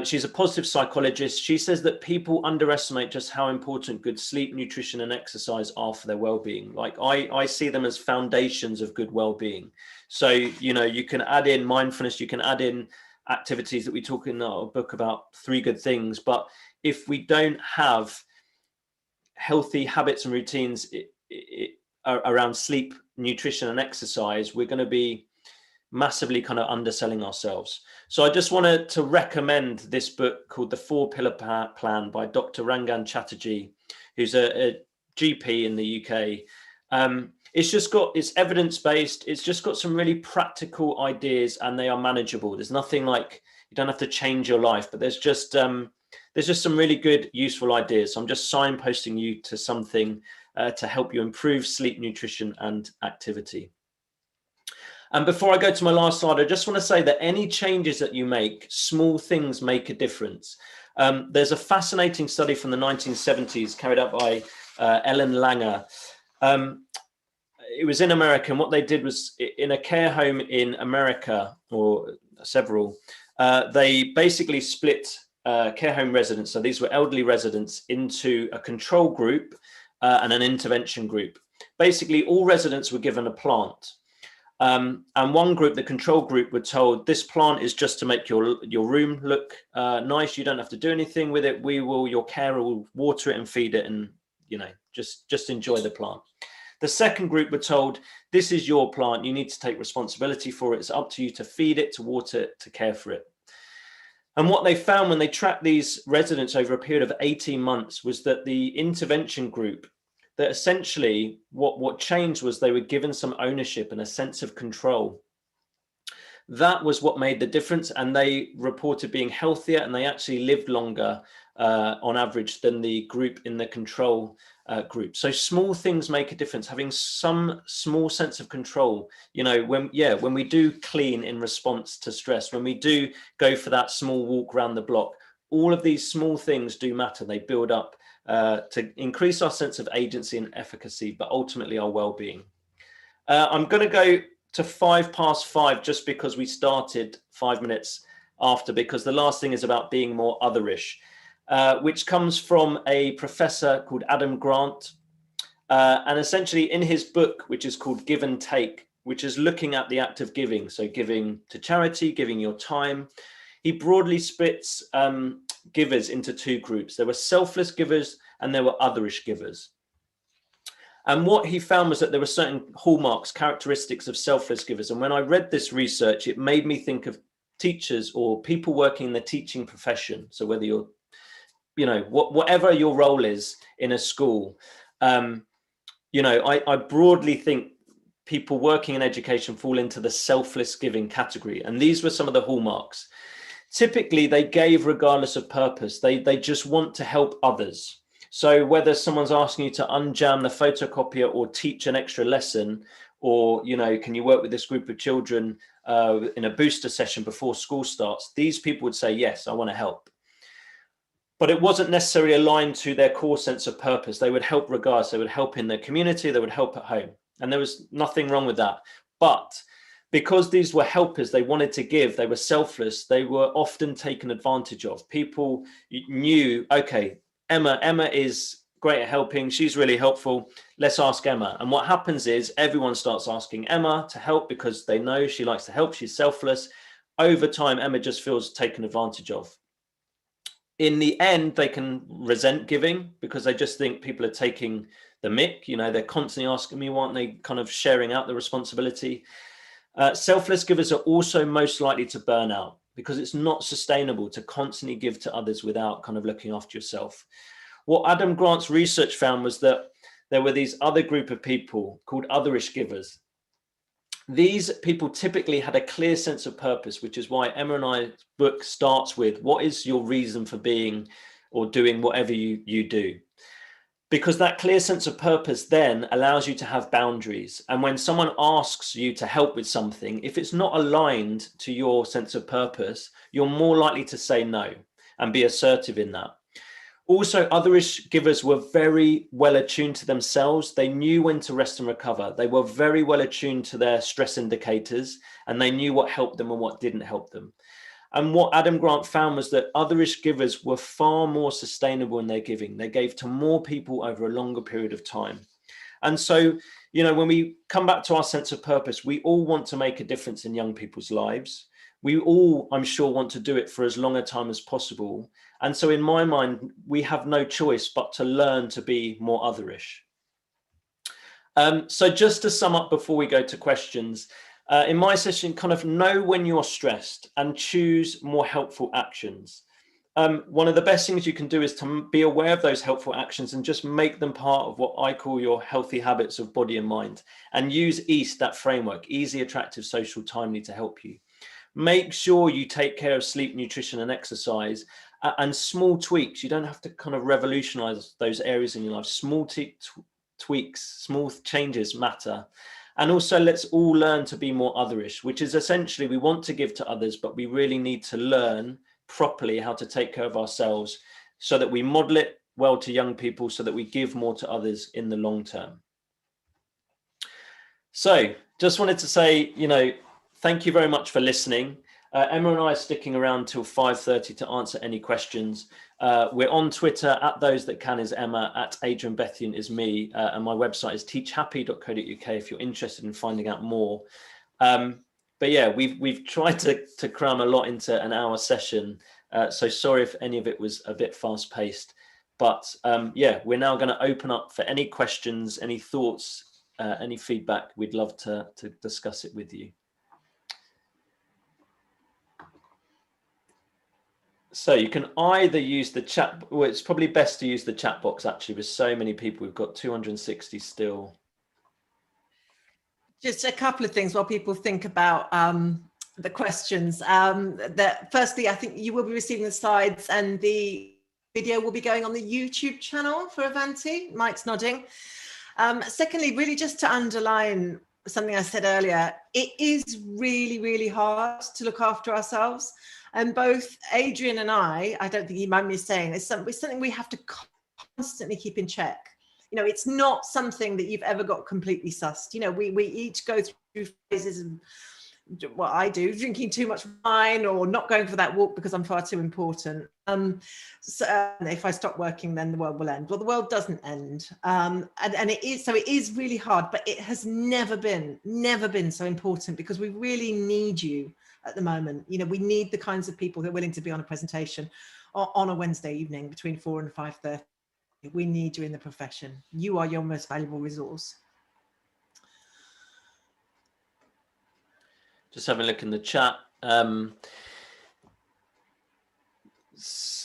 she's a positive psychologist. She says that people underestimate just how important good sleep, nutrition, and exercise are for their well-being. Like I see them as foundations of good well-being. So, you can add in mindfulness, you can add in activities that we talk in our book about 3 good things. But if we don't have healthy habits and routines around sleep, nutrition and exercise, we're going to be massively kind of underselling ourselves. So I just wanted to recommend this book called The 4 Pillar Plan by Dr. Rangan Chatterjee, who's a GP in the UK. It's evidence-based. It's just got some really practical ideas, and they are manageable. There's nothing like, you don't have to change your life, but there's just some really good, useful ideas. So I'm just signposting you to something to help you improve sleep, nutrition, and activity. And before I go to my last slide, I just want to say that any changes that you make, small things make a difference. There's a fascinating study from the 1970s carried out by Ellen Langer. It was in America, and what they did was, in a care home in America, or several, they basically split care home residents, so these were elderly residents, into a control group and an intervention group. Basically, all residents were given a plant. And one group, the control group, were told, this plant is just to make your room look nice. You don't have to do anything with it. Your carer will water it and feed it, and just enjoy the plant. The second group were told, this is your plant. You need to take responsibility for it. It's up to you to feed it, to water it, to care for it. And what they found when they tracked these residents over a period of 18 months was that the intervention group, that essentially what changed was they were given some ownership and a sense of control. That was what made the difference, and they reported being healthier, and they actually lived longer on average than the group in the control group. So small things make a difference. Having some small sense of control, when we do clean in response to stress, when we do go for that small walk around the block, all of these small things do matter. They build up to increase our sense of agency and efficacy, but ultimately our well-being. I'm going to go to 5:05 just because we started 5 minutes after, because the last thing is about being more otherish, which comes from a professor called Adam Grant. And essentially in his book, which is called Give and Take, which is looking at the act of giving, so giving to charity, giving your time, he broadly splits givers into two groups. There were selfless givers and there were otherish givers. And what he found was that there were certain hallmarks, characteristics of selfless givers. And when I read this research, it made me think of teachers or people working in the teaching profession. So whether you're, whatever your role is in a school, I broadly think people working in education fall into the selfless giving category. And these were some of the hallmarks. Typically, they gave regardless of purpose. They just want to help others. So whether someone's asking you to unjam the photocopier or teach an extra lesson, or, can you work with this group of children in a booster session before school starts, these people would say, yes, I want to help. But it wasn't necessarily aligned to their core sense of purpose. They would help regardless. They would help in their community. They would help at home. And there was nothing wrong with that. But because these were helpers, they wanted to give, they were selfless, they were often taken advantage of. People knew, okay, Emma is great at helping. She's really helpful. Let's ask Emma. And what happens is everyone starts asking Emma to help because they know she likes to help. She's selfless. Over time, Emma just feels taken advantage of. In the end, they can resent giving because they just think people are taking the mick. They're constantly asking me, why aren't they kind of sharing out the responsibility? Selfless givers are also most likely to burn out because it's not sustainable to constantly give to others without kind of looking after yourself. What Adam Grant's research found was that there were these other group of people called otherish givers. These people typically had a clear sense of purpose, which is why Emma and I's book starts with, what is your reason for being or doing whatever you do? Because that clear sense of purpose then allows you to have boundaries. And when someone asks you to help with something, if it's not aligned to your sense of purpose, you're more likely to say no and be assertive in that. Also, otherish givers were very well attuned to themselves. They knew when to rest and recover. They were very well attuned to their stress indicators, and they knew what helped them and what didn't help them. And what Adam Grant found was that otherish givers were far more sustainable in their giving. They gave to more people over a longer period of time. And so, when we come back to our sense of purpose, we all want to make a difference in young people's lives. we all, I'm sure, want to do it for as long a time as possible. And so in my mind, we have no choice but to learn to be more otherish. So just to sum up before we go to questions, in my session, kind of know when you're stressed and choose more helpful actions. One of the best things you can do is to be aware of those helpful actions and just make them part of what I call your healthy habits of body and mind, and use EAST, that framework, easy, attractive, social, timely, to help you. Make sure you take care of sleep, nutrition, and exercise, and small tweaks. You don't have to kind of revolutionize those areas in your life. Small tweaks, small changes matter. And also, let's all learn to be more otherish, which is essentially, we want to give to others, but we really need to learn properly how to take care of ourselves so that we model it well to young people, so that we give more to others in the long term. So just wanted to say, thank you very much for listening. Emma and I are sticking around till 5:30 to answer any questions. We're on Twitter, at Those That Can is Emma, at Adrian Bethian is me, and my website is teachhappy.co.uk if you're interested in finding out more. But yeah, we've tried to cram a lot into an hour session, so sorry if any of it was a bit fast paced. But yeah, we're now going to open up for any questions, any thoughts, any feedback. We'd love to discuss it with you. So you can either use the chat, well, it's probably best to use the chat box actually, with so many people. We've got 260 still. Just a couple of things while people think about the questions. Firstly, I think you will be receiving the slides, and the video will be going on the YouTube channel for Avanti. Mike's nodding. Secondly, really just to underline something I said earlier, it is really, really hard to look after ourselves. And both Adrian and I don't think you mind me saying, it's something we have to constantly keep in check. It's not something that you've ever got completely sussed. We each go through phases of what I do, drinking too much wine or not going for that walk because I'm far too important. So if I stop working, then the world will end. Well, the world doesn't end. And it is really hard, but it has never been so important, because we really need you at the moment. We need the kinds of people who are willing to be on a presentation on a Wednesday evening between 4 and 5:30. We need you in the profession. You are your most valuable resource. Just having a look in the chat. I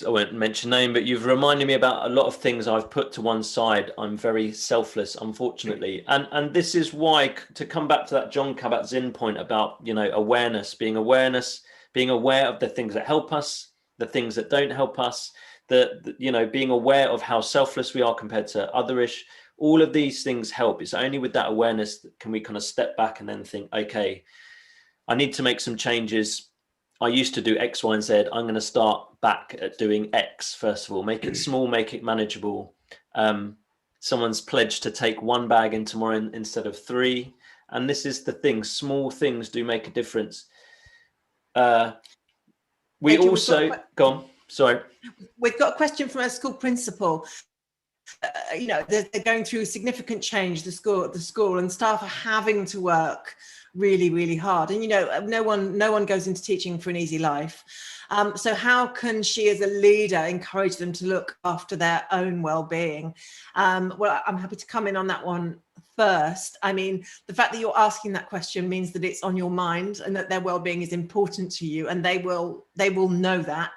won't mention name, but you've reminded me about a lot of things I've put to one side. I'm very selfless, unfortunately. And this is why, to come back to that John Kabat-Zinn point about, awareness, being aware of the things that help us, the things that don't help us, being aware of how selfless we are compared to otherish. All of these things help. It's only with that awareness that can we kind of step back and then think, okay, I need to make some changes. I used to do X, Y, and Z. I'm going to start back at doing X, first of all. Make it small, make it manageable. Someone's pledged to take 1 bag in tomorrow instead of 3. And this is the thing. Small things do make a difference. We also... Go on. Sorry. We've got a question from our school principal. They're going through significant change, the school, and staff are having to work really, really hard. And no one goes into teaching for an easy life. So how can she, as a leader, encourage them to look after their own well-being? Well, I'm happy to come in on that one first. I mean, the fact that you're asking that question means that it's on your mind and that their well-being is important to you, and they will know that.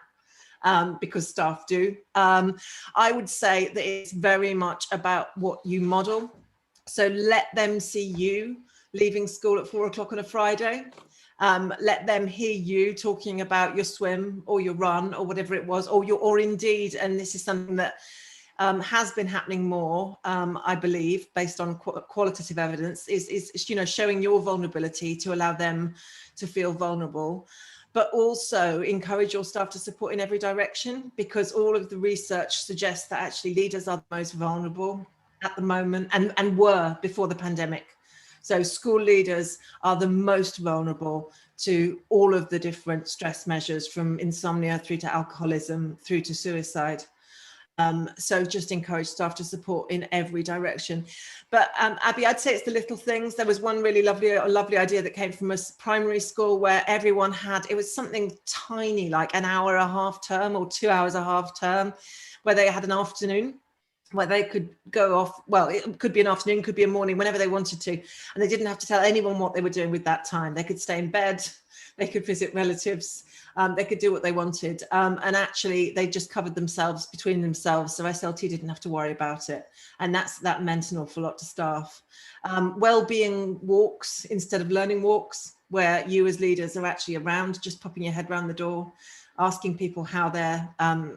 Because staff do. I would say that it's very much about what you model. So let them see you leaving school at 4 o'clock on a Friday. Let them hear you talking about your swim or your run or whatever it was, or indeed, and this is something that has been happening more, I believe, based on qualitative evidence, is showing your vulnerability to allow them to feel vulnerable. But also encourage your staff to support in every direction, because all of the research suggests that actually leaders are the most vulnerable at the moment, and were before the pandemic. So school leaders are the most vulnerable to all of the different stress measures, from insomnia through to alcoholism through to suicide. So just encourage staff to support in every direction. But Abby, I'd say it's the little things. There was one really lovely idea that came from a primary school where everyone had, it was something tiny, like an hour a half term or 2 hours a half term, where they had an afternoon where they could go off. Well, it could be an afternoon, could be a morning, whenever they wanted to. And they didn't have to tell anyone what they were doing with that time. They could stay in bed, they could visit relatives, they could do what they wanted. And actually they just covered themselves between themselves. So SLT didn't have to worry about it. And that meant an awful lot to staff. Wellbeing walks instead of learning walks, where you as leaders are actually around, just popping your head around the door, asking people how their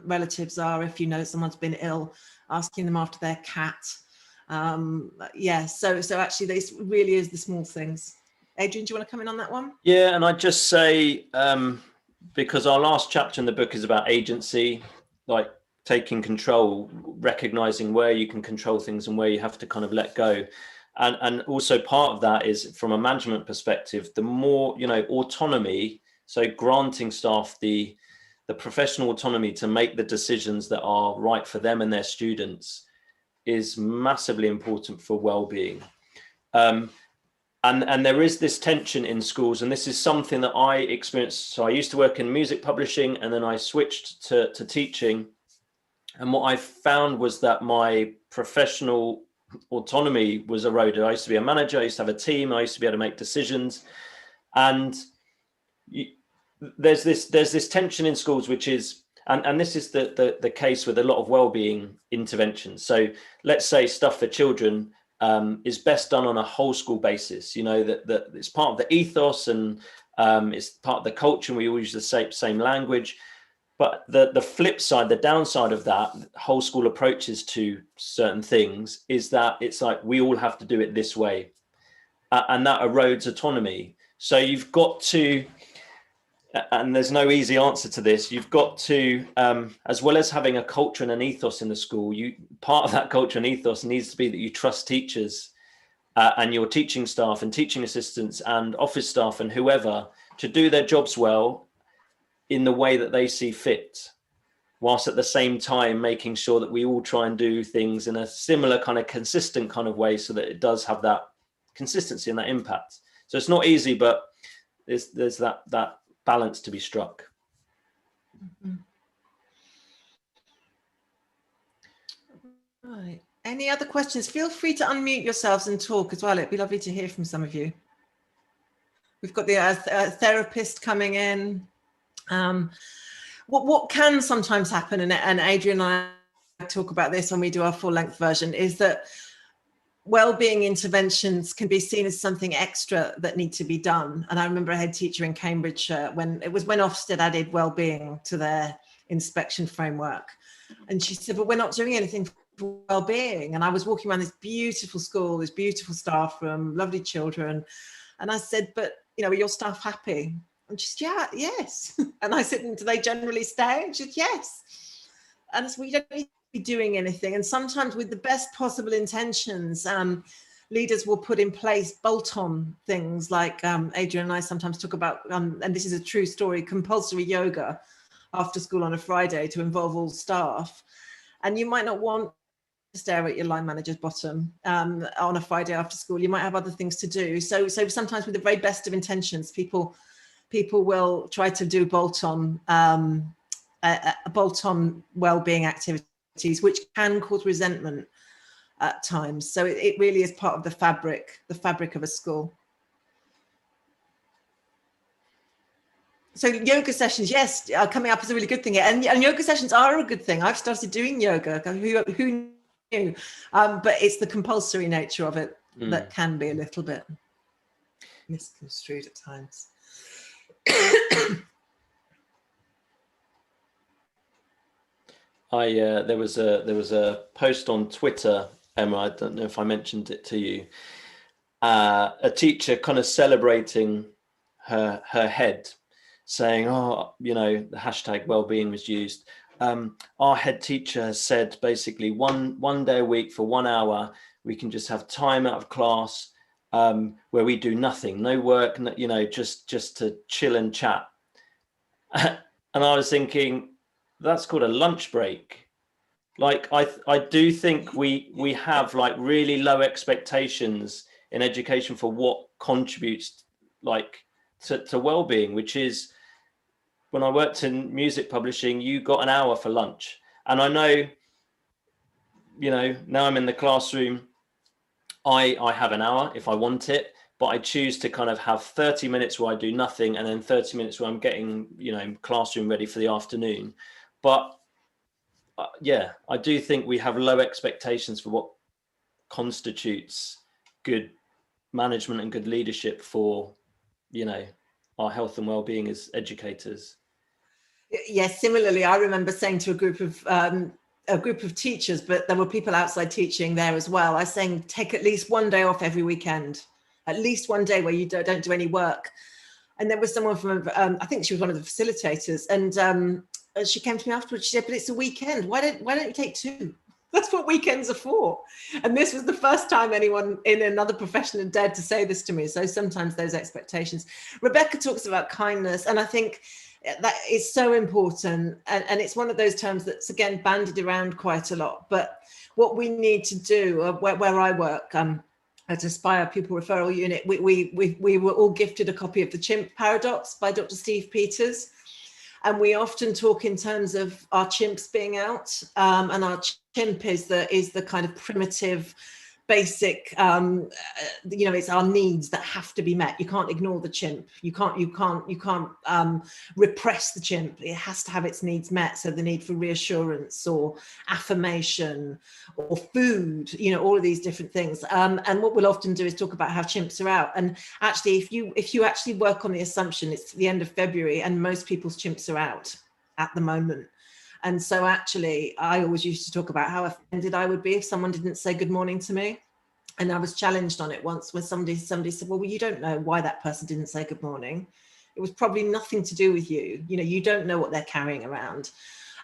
relatives are. If you know someone's been ill, asking them after their cat. So actually this really is the small things. Adrian, do you want to come in on that one? Yeah, and I'd just say, because our last chapter in the book is about agency, like taking control, recognizing where you can control things and where you have to kind of let go. And also part of that is, from a management perspective, the more, autonomy, so granting staff the professional autonomy to make the decisions that are right for them and their students is massively important for well-being. And there is this tension in schools, and this is something that I experienced. So I used to work in music publishing, and then I switched to teaching. And what I found was that my professional autonomy was eroded. I used to be a manager, I used to have a team, I used to be able to make decisions. And there's this tension in schools, which is, and this is the case with a lot of well-being interventions. So let's say stuff for children is best done on a whole school basis. That it's part of the ethos, and it's part of the culture, and we all use the same language. But the flip side, the downside of that whole school approaches to certain things is that it's like we all have to do it this way, and that erodes autonomy. So you've got to, and there's no easy answer to this, you've got to, as well as having a culture and an ethos in the school, part of that culture and ethos needs to be that you trust teachers and your teaching staff and teaching assistants and office staff and whoever to do their jobs well in the way that they see fit, whilst at the same time making sure that we all try and do things in a similar kind of consistent kind of way, so that it does have that consistency and that impact. So it's not easy, but there's that balance to be struck. Mm-hmm. Right. Any other questions? Feel free to unmute yourselves and talk as well. It'd be lovely to hear from some of you. We've got the therapist coming in. What can sometimes happen, and Adrian and I talk about this when we do our full-length version, is that well-being interventions can be seen as something extra that need to be done. And I remember a head teacher in Cambridgeshire when Ofsted added well-being to their inspection framework, and she said, but we're not doing anything for well-being. And I was walking around this beautiful school, this beautiful staff room, lovely children, and I said, but are your staff happy? And she said, yes. And I said, do they generally stay? And she said, yes. And so we don't need to be doing anything. And sometimes with the best possible intentions, leaders will put in place bolt-on things like Adrian and I sometimes talk about, and this is a true story, compulsory yoga after school on a Friday to involve all staff. And you might not want to stare at your line manager's bottom on a Friday after school. You might have other things to do. So sometimes with the very best of intentions, people will try to do bolt-on well-being activities, which can cause resentment at times. So it really is part of the fabric of a school. So yoga sessions, yes, are coming up as a really good thing. And yoga sessions are a good thing. I've started doing yoga. Who knew? But it's the compulsory nature of it that can be a little bit misconstrued at times. There was a post on Twitter, Emma, I don't know if I mentioned it to you, a teacher kind of celebrating her head, saying, the hashtag wellbeing was used. Our head teacher has said basically one day a week for 1 hour, we can just have time out of class where we do nothing, no work, just to chill and chat. And I was thinking, that's called a lunch break. Like I do think we have like really low expectations in education for what contributes like to well-being, which is, when I worked in music publishing, you got an hour for lunch. And I know, you know, now I'm in the classroom, I have an hour if I want it, but I choose to kind of have 30 minutes where I do nothing, and then 30 minutes where I'm getting, you know, classroom ready for the afternoon. But yeah, I do think we have low expectations for what constitutes good management and good leadership for, you know, our health and well-being as educators. Yes, similarly, I remember saying to a group of teachers, but there were people outside teaching there as well. I was saying, take at least one day off every weekend, at least one day where you don't do any work. And there was someone from, I think she was one of the facilitators, and she came to me afterwards. She said, "But it's a weekend. Why don't you take two? That's what weekends are for." And this was the first time anyone in another profession had dared to say this to me. So sometimes those expectations. Rebecca talks about kindness, and I think that is so important. And it's one of those terms that's, again, bandied around quite a lot. But what we need to do, where I work, at Aspire Pupil Referral Unit, we were all gifted a copy of The Chimp Paradox by Dr. Steve Peters. And we often talk in terms of our chimps being out, and our chimp is the kind of primitive, basic, you know, it's our needs that have to be met. You can't ignore the chimp. You can't repress the chimp. It has to have its needs met. So the need for reassurance or affirmation or food, you know, all of these different things. And what we'll often do is talk about how chimps are out. And actually, if you actually work on the assumption, it's the end of February and most people's chimps are out at the moment. And so actually, I always used to talk about how offended I would be if someone didn't say good morning to me. And I was challenged on it once when somebody said, well, you don't know why that person didn't say good morning. It was probably nothing to do with you. You know, you don't know what they're carrying around.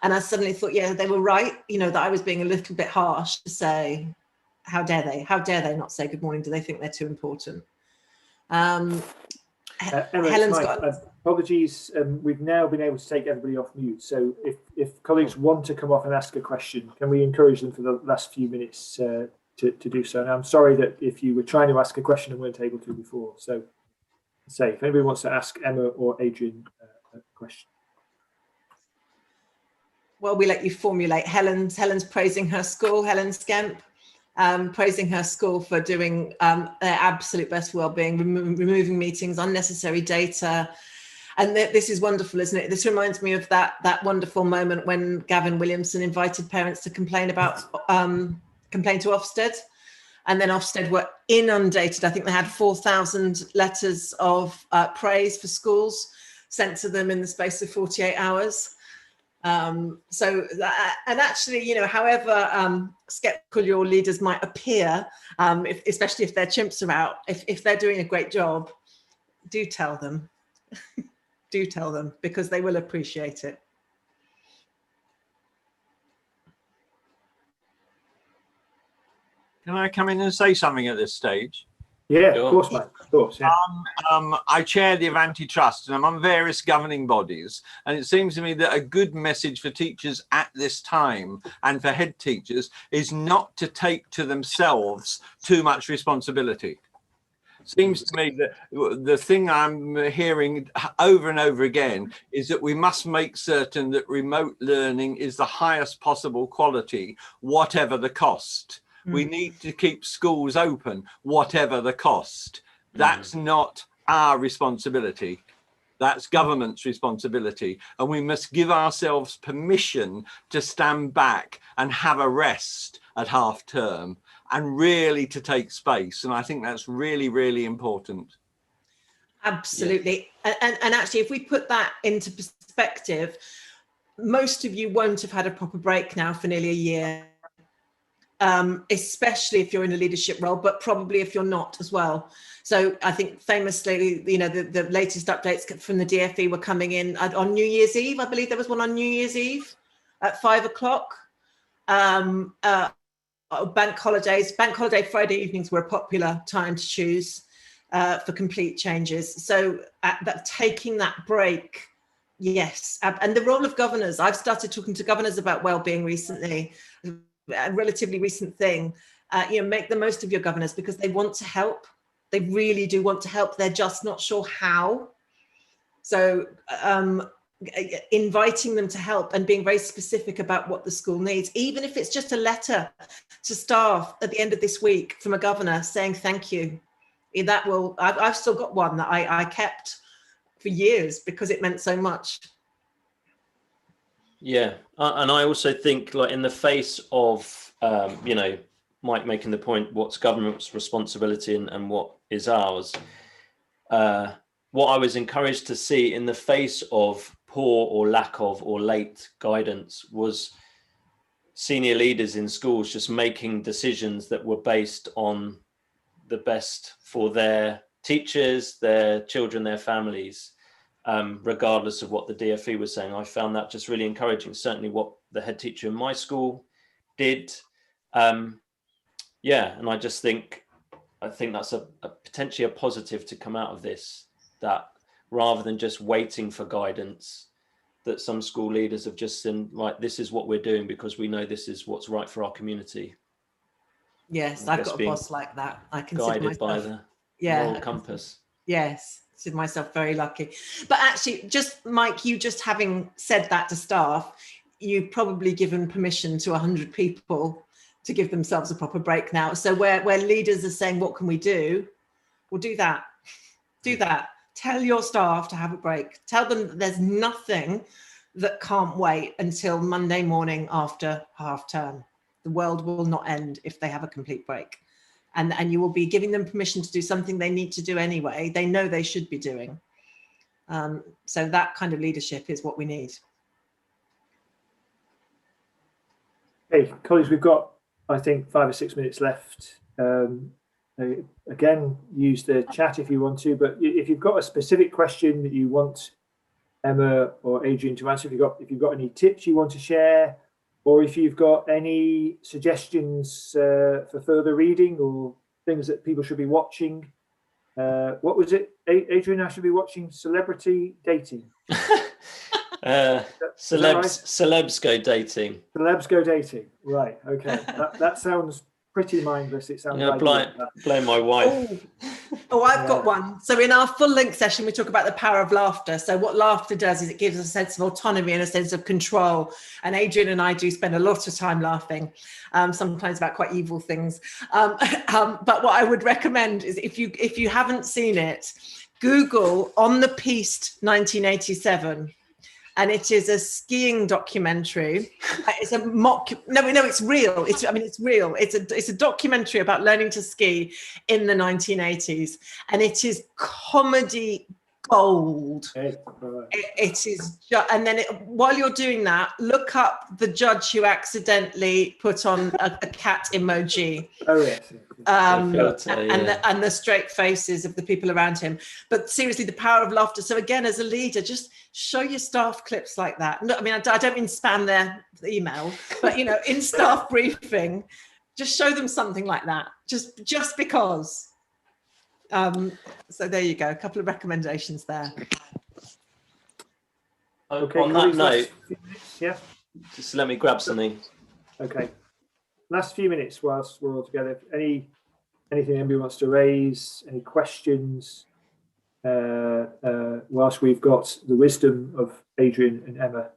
And I suddenly thought, yeah, they were right. You know, that I was being a little bit harsh to say, how dare they? How dare they not say good morning? Do they think they're too important? Emma, Helen's got... Apologies, we've now been able to take everybody off mute. So if colleagues want to come off and ask a question, can we encourage them for the last few minutes to do so? And I'm sorry that if you were trying to ask a question and weren't able to before. So say, if anybody wants to ask Emma or Adrian a question. Well, we let you formulate. Helen's praising her school, Helen Skemp. Praising her school for doing their absolute best for wellbeing, removing meetings, unnecessary data. And this is wonderful, isn't it? This reminds me of that wonderful moment when Gavin Williamson invited parents to complain to Ofsted. And then Ofsted were inundated. I think they had 4,000 letters of praise for schools sent to them in the space of 48 hours. And actually, you know, however skeptical your leaders might appear, especially if their chimps are out, if they're doing a great job, do tell them. Do tell them, because they will appreciate it. Can I come in and say something at this stage? Yeah, of course, mate. Of course, yeah. I chair the Avanti Trust and I'm on various governing bodies. And it seems to me that a good message for teachers at this time and for head teachers is not to take to themselves too much responsibility. Seems to me that the thing I'm hearing over and over again is that we must make certain that remote learning is the highest possible quality, whatever the cost. We need to keep schools open, whatever the cost. That's not our responsibility. That's government's responsibility. And we must give ourselves permission to stand back and have a rest at half term and really to take space. And I think that's really, really important. Absolutely. Yeah. And actually, if we put that into perspective, most of you won't have had a proper break now for nearly a year. Especially if you're in a leadership role, but probably if you're not as well. So I think famously, you know, the latest updates from the DFE were coming in on New Year's Eve. I believe there was one on New Year's Eve at 5 o'clock. Bank holiday Friday evenings were a popular time to choose for complete changes. So taking that break Yes, and the role of governors. I've started talking to governors about well-being recently, a relatively recent thing. Make the most of your governors because they want to help. They really do want to help. They're just not sure how. So inviting them to help and being very specific about what the school needs, even if it's just a letter to staff at the end of this week from a governor saying thank you. That will, I've still got one that I kept for years because it meant so much. Yeah, and I also think, like, in the face of Mike making the point, what's government's responsibility and what is ours, what I was encouraged to see in the face of poor or lack of or late guidance was senior leaders in schools just making decisions that were based on the best for their teachers, their children, their families, regardless of what the DfE was saying. I found that just really encouraging. Certainly what the head teacher in my school did. And I just think that's a potentially a positive to come out of this, that rather than just waiting for guidance, that some school leaders have just said, right, this is what we're doing because we know this is what's right for our community. Yes, I've got a boss like that. I consider guided myself by the moral compass. Yes, consider myself very lucky. But actually, just Mike, you just having said that to staff, you've probably given permission to 100 people to give themselves a proper break now. So where leaders are saying, what can we do? Well, do that. Do that. Tell your staff to have a break. Tell them that there's nothing that can't wait until Monday morning after half term. The world will not end if they have a complete break. And you will be giving them permission to do something they need to do anyway. They know they should be doing. So that kind of leadership is what we need. Hey, colleagues, we've got, I think, 5 or 6 minutes left. Again, use the chat if you want to, but if you've got a specific question that you want Emma or Adrian to answer, if you've got any tips you want to share, or if you've got any suggestions for further reading or things that people should be watching. What was it, Adrian? I should be watching Celebrity Dating. Celebs go dating. Celebs go dating. Right. Okay. That sounds pretty mindless. It sounds like blame my wife. I've got one. So in our full length session, we talk about the power of laughter. So what laughter does is it gives us a sense of autonomy and a sense of control. And Adrian and I do spend a lot of time laughing, sometimes about quite evil things. But what I would recommend is if you haven't seen it, Google On the Piste 1987. And it is a skiing documentary. It's a mock. No, it's real. It's real. It's a documentary about learning to ski in the 1980s, and it is comedy gold. It is. And then while you're doing that, look up the judge who accidentally put on a cat emoji. Oh yes. And the straight faces of the people around him. But seriously, the power of laughter. So again, as a leader, just show your staff clips like that. No, I mean, I don't mean spam their email, but in staff briefing, just show them something like that. Just because. So there you go. A couple of recommendations there. Okay. On that note, yeah. Just let me grab something. Okay. Last few minutes whilst we're all together. Anything anybody wants to raise? Any questions? Whilst we've got the wisdom of Adrian and Emma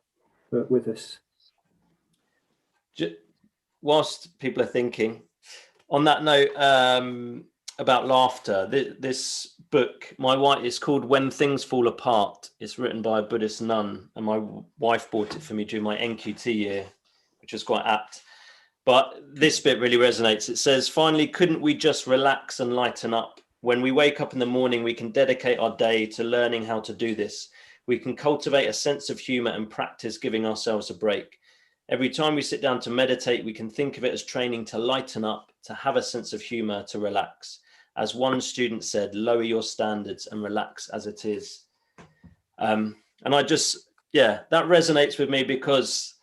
with us. Whilst people are thinking, on that note, about laughter, this book, is called When Things Fall Apart. It's written by a Buddhist nun, and my wife bought it for me during my NQT year, which was quite apt. But this bit really resonates. It says, finally, couldn't we just relax and lighten up? When we wake up in the morning, we can dedicate our day to learning how to do this. We can cultivate a sense of humor and practice giving ourselves a break. Every time we sit down to meditate, we can think of it as training to lighten up, to have a sense of humor, to relax. As one student said, lower your standards and relax as it is. And that resonates with me because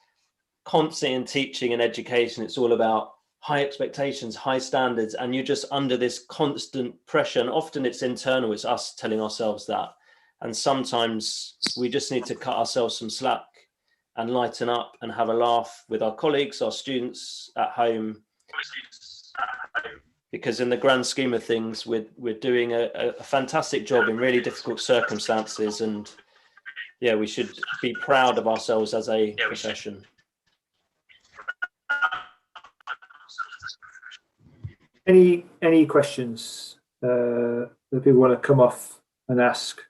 constantly in teaching and education, it's all about high expectations, high standards, and you're just under this constant pressure. And often it's internal, it's us telling ourselves that. And sometimes we just need to cut ourselves some slack and lighten up and have a laugh with our colleagues, our students at home. Because in the grand scheme of things, we're doing a fantastic job in really difficult circumstances, and yeah, we should be proud of ourselves as a profession. Any questions that people want to come off and ask?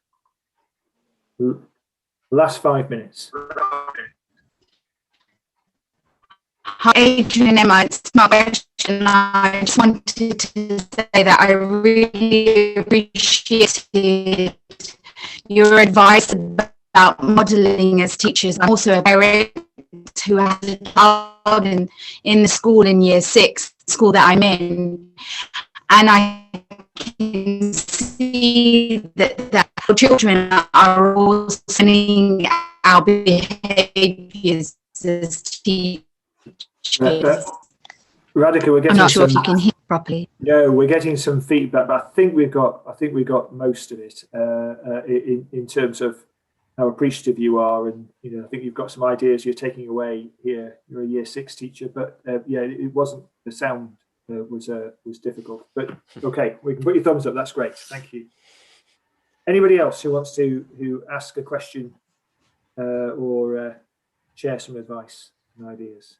Last 5 minutes. Hi, Adrian, Emma. It's my question. I just wanted to say that I really appreciated your advice about modelling as teachers. I'm also a parent who has a child in the school in year 6, school that I'm in, and I can see that children are all learning our behaviours as teachers. Radhika, we're getting I'm not sure if you can hear properly. No, we're getting some feedback, but I think we've got most of it in terms of how appreciative you are, and I think you've got some ideas you're taking away here. You're a year 6 teacher, but yeah, it wasn't, the sound was difficult, but okay, we can put your thumbs up. That's great, thank you. Anybody else who wants to ask a question or share some advice and ideas?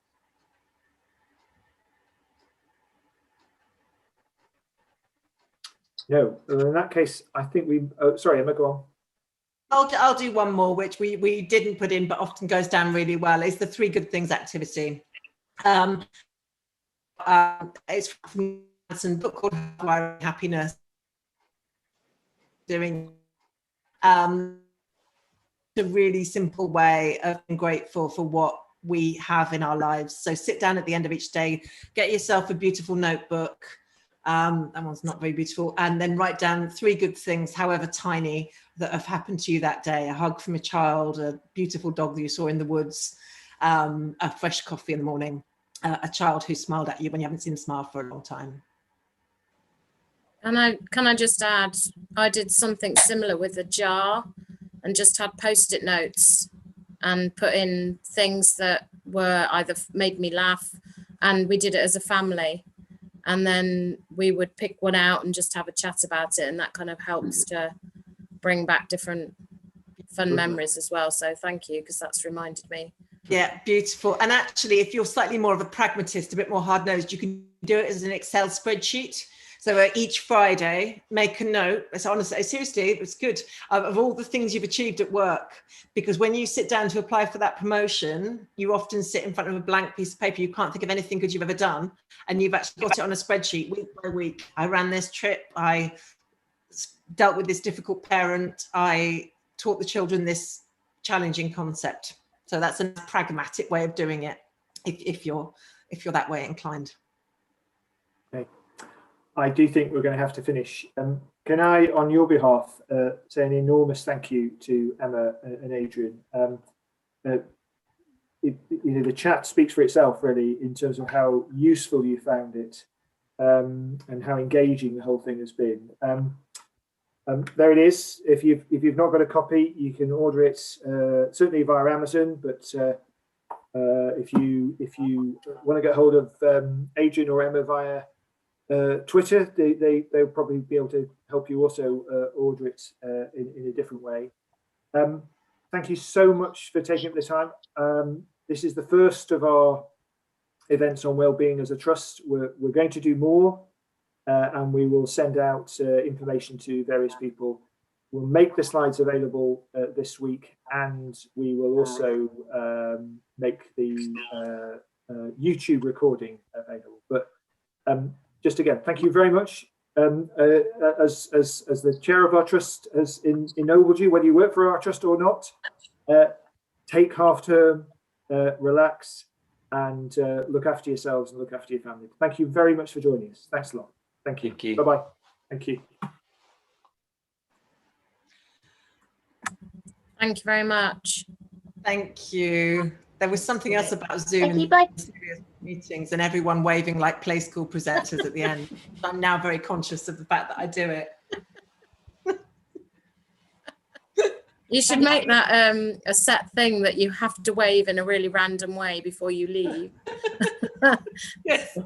No, in that case, I think we. Oh, sorry, Emma, go on. I'll do one more, which we didn't put in, but often goes down really well. Is the 3 good things activity. It's from a book called Happiness. Doing a really simple way of being grateful for what we have in our lives. So sit down at the end of each day, get yourself a beautiful notebook. That one's not very beautiful, and then write down 3 good things, however tiny, that have happened to you that day. A hug from a child, a beautiful dog that you saw in the woods, a fresh coffee in the morning, a child who smiled at you when you haven't seen them smile for a long time. And can I just add, I did something similar with a jar and just had post-it notes and put in things that were either made me laugh, and we did it as a family. And then we would pick one out and just have a chat about it. And that kind of helps to bring back different fun memories as well. So thank you, because that's reminded me. Yeah, beautiful. And actually, if you're slightly more of a pragmatist, a bit more hard-nosed, you can do it as an Excel spreadsheet. So each Friday, make a note. It's honestly, seriously, it's good, of all the things you've achieved at work. Because when you sit down to apply for that promotion, you often sit in front of a blank piece of paper. You can't think of anything good you've ever done. And you've actually got it on a spreadsheet week by week. I ran this trip. I dealt with this difficult parent. I taught the children this challenging concept. So that's a pragmatic way of doing it, if you're that way inclined. Okay. I do think we're going to have to finish. Can I, on your behalf, say an enormous thank you to Emma and Adrian. The chat speaks for itself, really, in terms of how useful you found it and how engaging the whole thing has been. There it is. If you've not got a copy, you can order it certainly via Amazon. But if you want to get hold of Adrian or Emma via Twitter, they'll probably be able to help you also order it in a different way. Thank you so much for taking up the time. This is the first of our events on wellbeing as a trust. We're going to do more, and we will send out information to various people. We'll make the slides available this week, and we will also make the YouTube recording available. But just again, thank you very much. As the chair of our trust, as ennobled you, whether you work for our trust or not, take half term, relax, and look after yourselves and look after your family. Thank you very much for joining us. Thanks a lot. Thank you. Thank you. Bye-bye. Thank you. Thank you very much. Thank you. There was something else about Zoom Thank you, and meetings and everyone waving like play school presenters at the end. I'm now very conscious of the fact that I do it. You should make that a set thing that you have to wave in a really random way before you leave. Yes.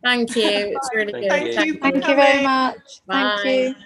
Thank you. It's really good. Thank you. Thank you very much. Bye. Thank you.